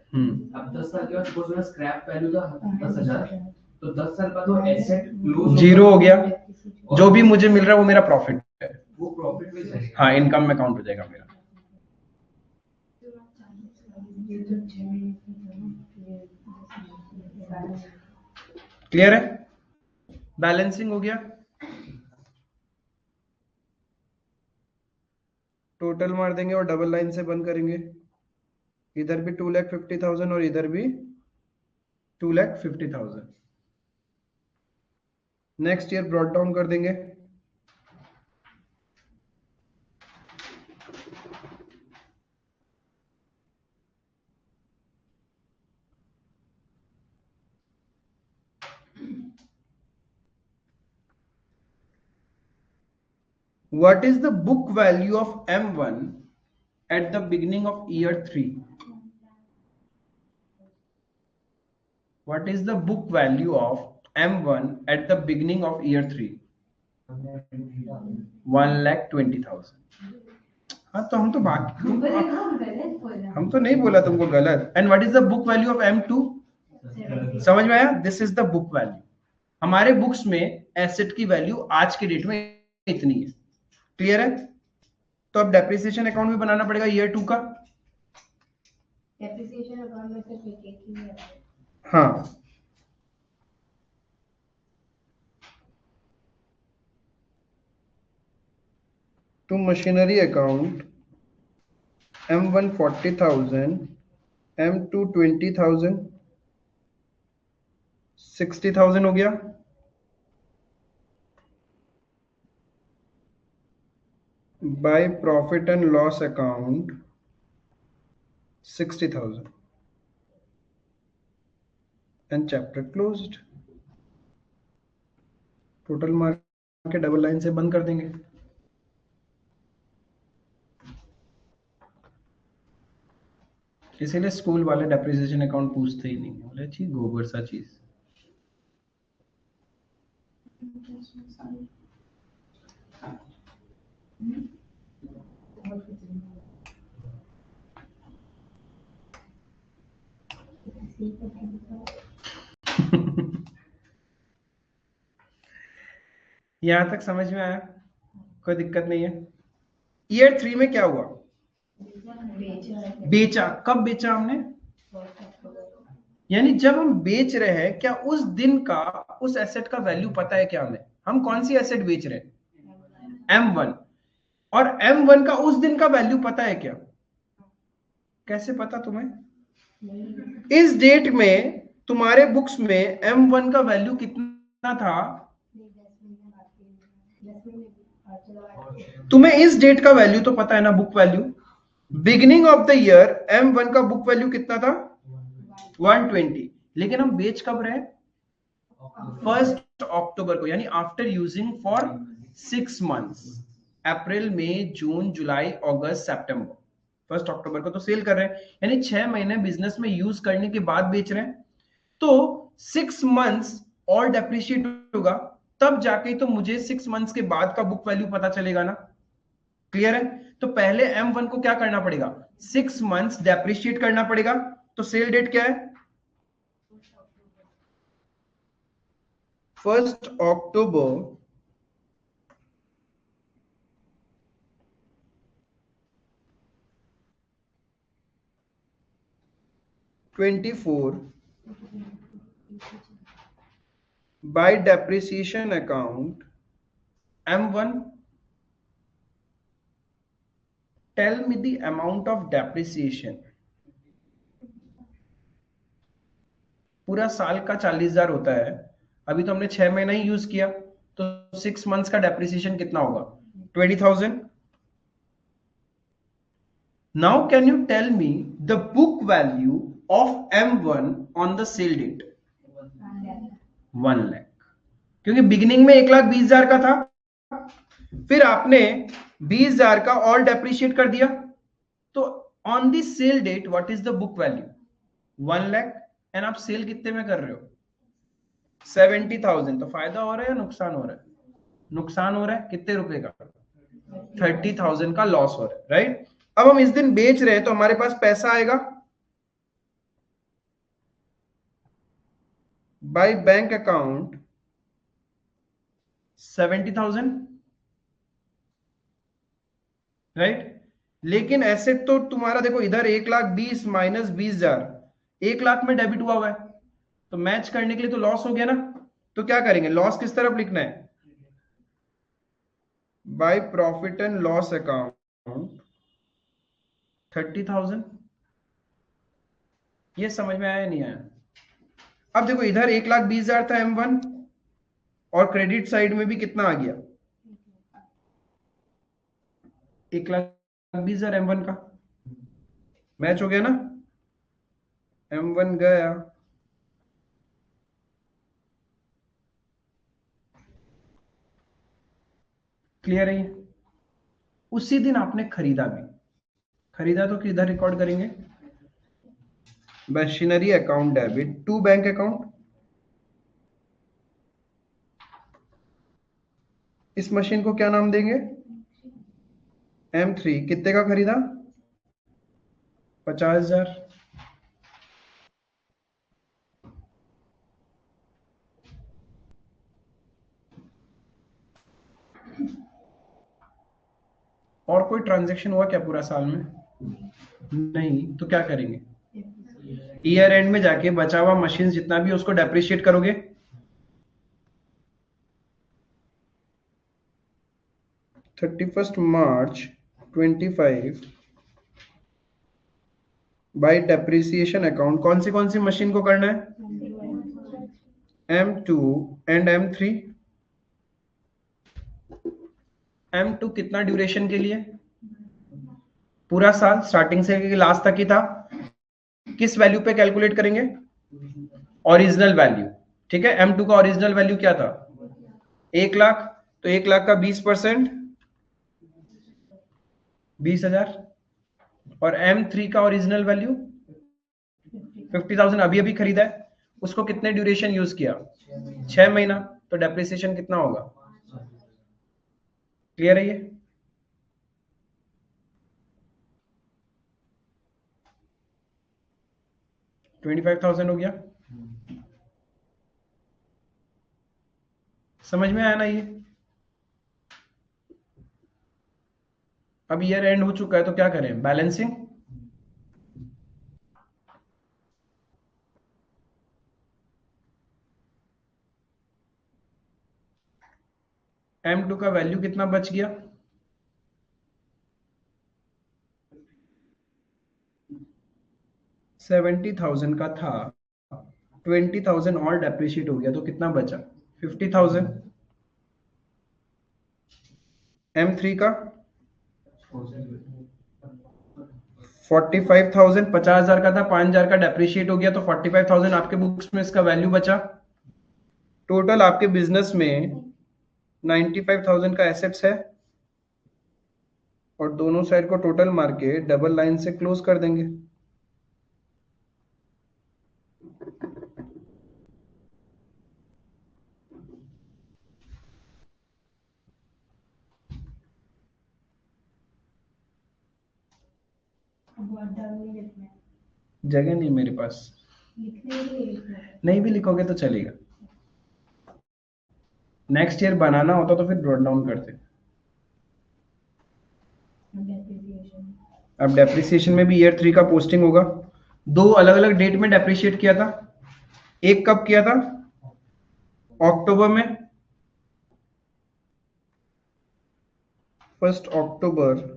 अब 10 साल के बाद सपोज मेरा स्क्रैप वैल्यू था 10,000, तो 10 साल बाद वो एसेट क्लोज जीरो हो गया, जो भी मुझे मिल रहा है वो मेरा प्रॉफिट है, वो प्रॉफिट में जाएगा। हाँ, इनकम में काउंट हो जाएगा मेरा। क्लियर है? बैलेंसिंग हो गया। टोटल मार देंगे और डबल लाइन से बंद करेंगे। इधर भी 2,50,000 और इधर भी 2,50,000। नेक्स्ट ईयर ब्रॉट डाउन कर देंगे। What is the book value of M1 at the beginning of year 3? What is the book value of M1 at the beginning of year 3? 1,20,000। हाँ, तो हम तो हम तो नहीं बोला तुमको गलत। And what is the book value of M2? समझ में आया? This is the book value. हमारे बुक्स में एसेट की वैल्यू आज के डेट में इतनी है। क्लियर है? तो अब डेप्रिसिएशन अकाउंट भी बनाना पड़ेगा ईयर 2 का। डेप्रिसिएशन अकाउंट में सिर्फ एक ही है। हाँ, तो मशीनरी अकाउंट M1 40,000, M2 20,000, 60,000 हो गया। Bye profit and loss account 60,000 and chapter closed. Total मार के डबल लाइन से बंद कर देंगे। इसीलिए स्कूल वाले डेप्रिसिएशन अकाउंट पूछते ही नहीं, बोले अच्छी गोबर सा चीज। यहां तक समझ में आया? कोई दिक्कत नहीं है? ईयर 3 में क्या हुआ? बेचा। कब बेचा हमने? यानी जब हम बेच रहे हैं, क्या उस दिन का उस एसेट का वैल्यू पता है क्या हमें? हम कौन सी एसेट बेच रहे हैं? M1। और M1 का उस दिन का वैल्यू पता है क्या? कैसे पता तुम्हें? इस डेट में तुम्हारे बुक्स में M1 का वैल्यू कितना था? तुम्हें इस डेट का वैल्यू तो पता है ना, book value. Beginning of the year M1 का बुक वैल्यू कितना था? 120। लेकिन हम बेच कब रहे? 1 अक्टूबर को, यानी आफ्टर यूजिंग फॉर 6 months। अप्रैल मई जून जुलाई अगस्त सितंबर, 1 अक्टूबर को तो सेल कर रहे हैं, यानी 6 महीने बिजनेस में यूज करने के बाद बेच रहे हैं। तो 6 मंथ्स और डेप्रिशिएट होगा, तब जाके तो मुझे 6 मंथ्स के बाद का बुक वैल्यू पता चलेगा ना। क्लियर है? तो पहले M1 को क्या करना पड़ेगा, 6 मंथ्स डेप्रिशिएट करना पड़ेगा। तो सेल डेट क्या है, 1 अक्टूबर 24 by depreciation account M1, tell me the amount of depreciation। पूरा साल का 40,000 होता है, अभी तो हमने 6 महीना ही यूज किया, तो 6 मंथ्स का डेप्रिसिएशन कितना होगा, 20,000। Now can you tell me the book value of M1 on the sale date, 1 lakh, क्योंकि बिगिनिंग में 1,20,000 का था, फिर आपने 20,000 का और डेप्रिशिएट कर दिया, तो on the sale date what is the book value, 1 lakh. And आप सेल कितने में कर रहे हो, 70,000। तो फायदा हो रहा है या नुकसान हो रहा है, नुकसान हो रहा है, कितने रुपए का, 30,000 का लॉस हो रहा है, राइट। अब हम इस दिन बेच रहे हैं तो हमारे पास पैसा आएगा बाय बैंक अकाउंट 70,000, राइट। लेकिन एसेट तो तुम्हारा देखो इधर 1,20,000 माइनस 20,000, 1 लाख में डेबिट हुआ है, तो मैच करने के लिए तो लॉस हो गया ना। तो क्या करेंगे, लॉस किस तरफ लिखना है, bye profit and loss account 30,000। ये समझ में आया नहीं आया? अब देखो इधर 1,20,000 था M1, और क्रेडिट साइड में भी कितना आ गया, 1,20,000 M1 का, मैच हो गया ना, M1 गया, क्लियर है? उसी दिन आपने खरीदा भी, खरीदा तो किधर रिकॉर्ड करेंगे, machinery account debit to bank account. इस मशीन को क्या नाम देंगे, M3। कितने का खरीदा, 50,000। और कोई ट्रांजैक्शन हुआ क्या पूरा साल में, नहीं। तो क्या करेंगे, ईयर एंड में जाके बचा हुआ मशीन जितना भी उसको डेप्रिशिएट करोगे। March 25 बाय डेप्रिसिएशन अकाउंट कौन सी मशीन को करना है, M2 एंड M3। M2 कितना ड्यूरेशन के लिए, पूरा साल, स्टार्टिंग से लास्ट तक ही था। किस वैल्यू पे कैलकुलेट करेंगे, ओरिजिनल वैल्यू, ठीक है। M2 का ओरिजिनल वैल्यू क्या था, 1 लाख, तो 1 लाख का 20% 20,000, और M3 का ओरिजिनल वैल्यू 50,000 अभी अभी खरीदा है, उसको कितने ड्यूरेशन यूज किया, 6 महीना, तो डेप्रिसिएशन कितना होगा, क्लियर है ये? $25,000 हो गया, समझ में आया ना ये? अब ईयर एंड हो चुका है तो क्या करें, बैलेंसिंग। M2 का वैल्यू कितना बच गया, 70,000 का था, 20,000 और डेप्रिशिएट हो गया, तो कितना बचा, 50,000। M3 का 45,000, 50,000 का था, 5,000 का डेप्रिशिएट हो गया, तो 45,000 आपके बुक्स में इसका वैल्यू बचा। टोटल आपके बिजनेस में 95,000 का एसेट्स है, और दोनों साइड को टोटल मार के डबल लाइन से क्लोज कर देंगे। जगह नहीं मेरे पास, नहीं भी लिखोगे तो चलेगा। नेक्स्ट ईयर बनाना होता तो फिर ब्रॉड डाउन करते। अब डेप्रिसिएशन में भी ईयर 3 का पोस्टिंग होगा। दो अलग अलग डेट में डेप्रिशिएट किया था। एक कब किया था? अक्टूबर में, 1 October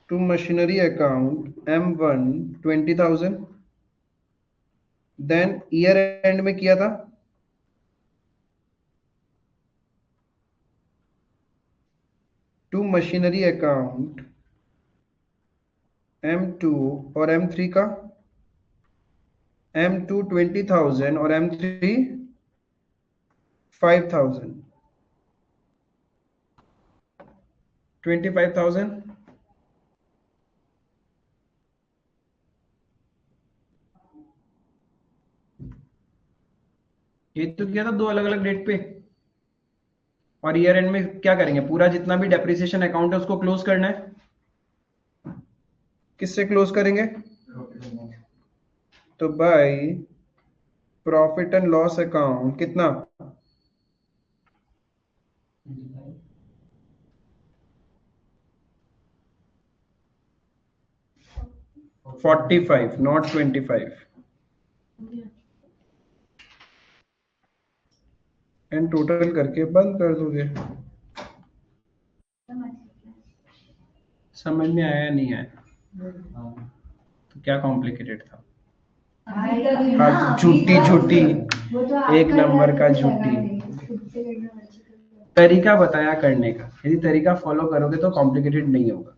to machinery account M1 20,000। Then year end में किया था टू मशीनरी अकाउंट M2 और M3 का, M2 20,000 और M3 5,000, 25,000। ये तो किया था दो अलग अलग डेट पे। और ईयर एंड में क्या करेंगे? पूरा जितना भी डेप्रिसिएशन अकाउंट है उसको क्लोज करना है। किससे क्लोज करेंगे? तो bye profit and loss account. कितना? 45, नॉट 25। एंड टोटल करके बंद कर दोगे। समझ में आया नहीं आया? तो क्या कॉम्प्लिकेटेड था? हाँ, झूठी झूठी, एक नंबर का झूठी। तरीका बताया करने का, यदि तरीका फॉलो करोगे तो कॉम्प्लिकेटेड नहीं होगा।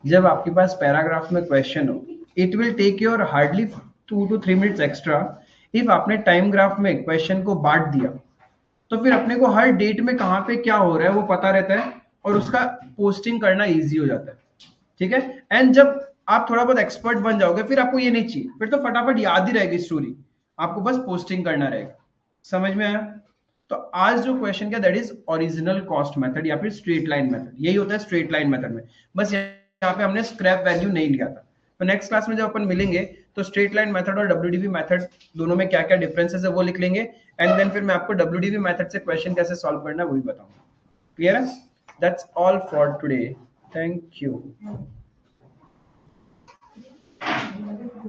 जब आपके पास पैराग्राफ में क्वेश्चन हो, it will take your hardly 2 to 3 minutes extra. If आपने टाइम ग्राफ में क्वेश्चन को बांट दिया तो फिर अपने को हर डेट में कहाँ पे क्या हो रहा है वो पता रहता है और उसका पोस्टिंग करना इजी हो जाता है। ठीक है? एंड जब आप थोड़ा बहुत एक्सपर्ट बन जाओगे फिर आपको ये नहीं चाहिए, फिर तो फटाफट याद ही रहेगी स्टोरी, आपको बस पोस्टिंग करना रहेगा। समझ में आया? तो आज जो क्वेश्चन क्या, that is original cost method या फिर स्ट्रेट लाइन मेथड। यही होता है स्ट्रेट लाइन मेथड में, बस यहाँ पे हमने स्क्रैप वैल्यू नहीं लिया था। तो नेक्स्ट क्लास में जब अपन मिलेंगे तो स्ट्रेट लाइन मेथड और WDV मेथड दोनों में क्या क्या डिफरेंसेस है वो लिख लेंगे। एंड देन फिर मैं आपको WDV मेथड से क्वेश्चन कैसे सॉल्व करना है वो भी बताऊंगा। क्लियर है? That's all for today. Thank you.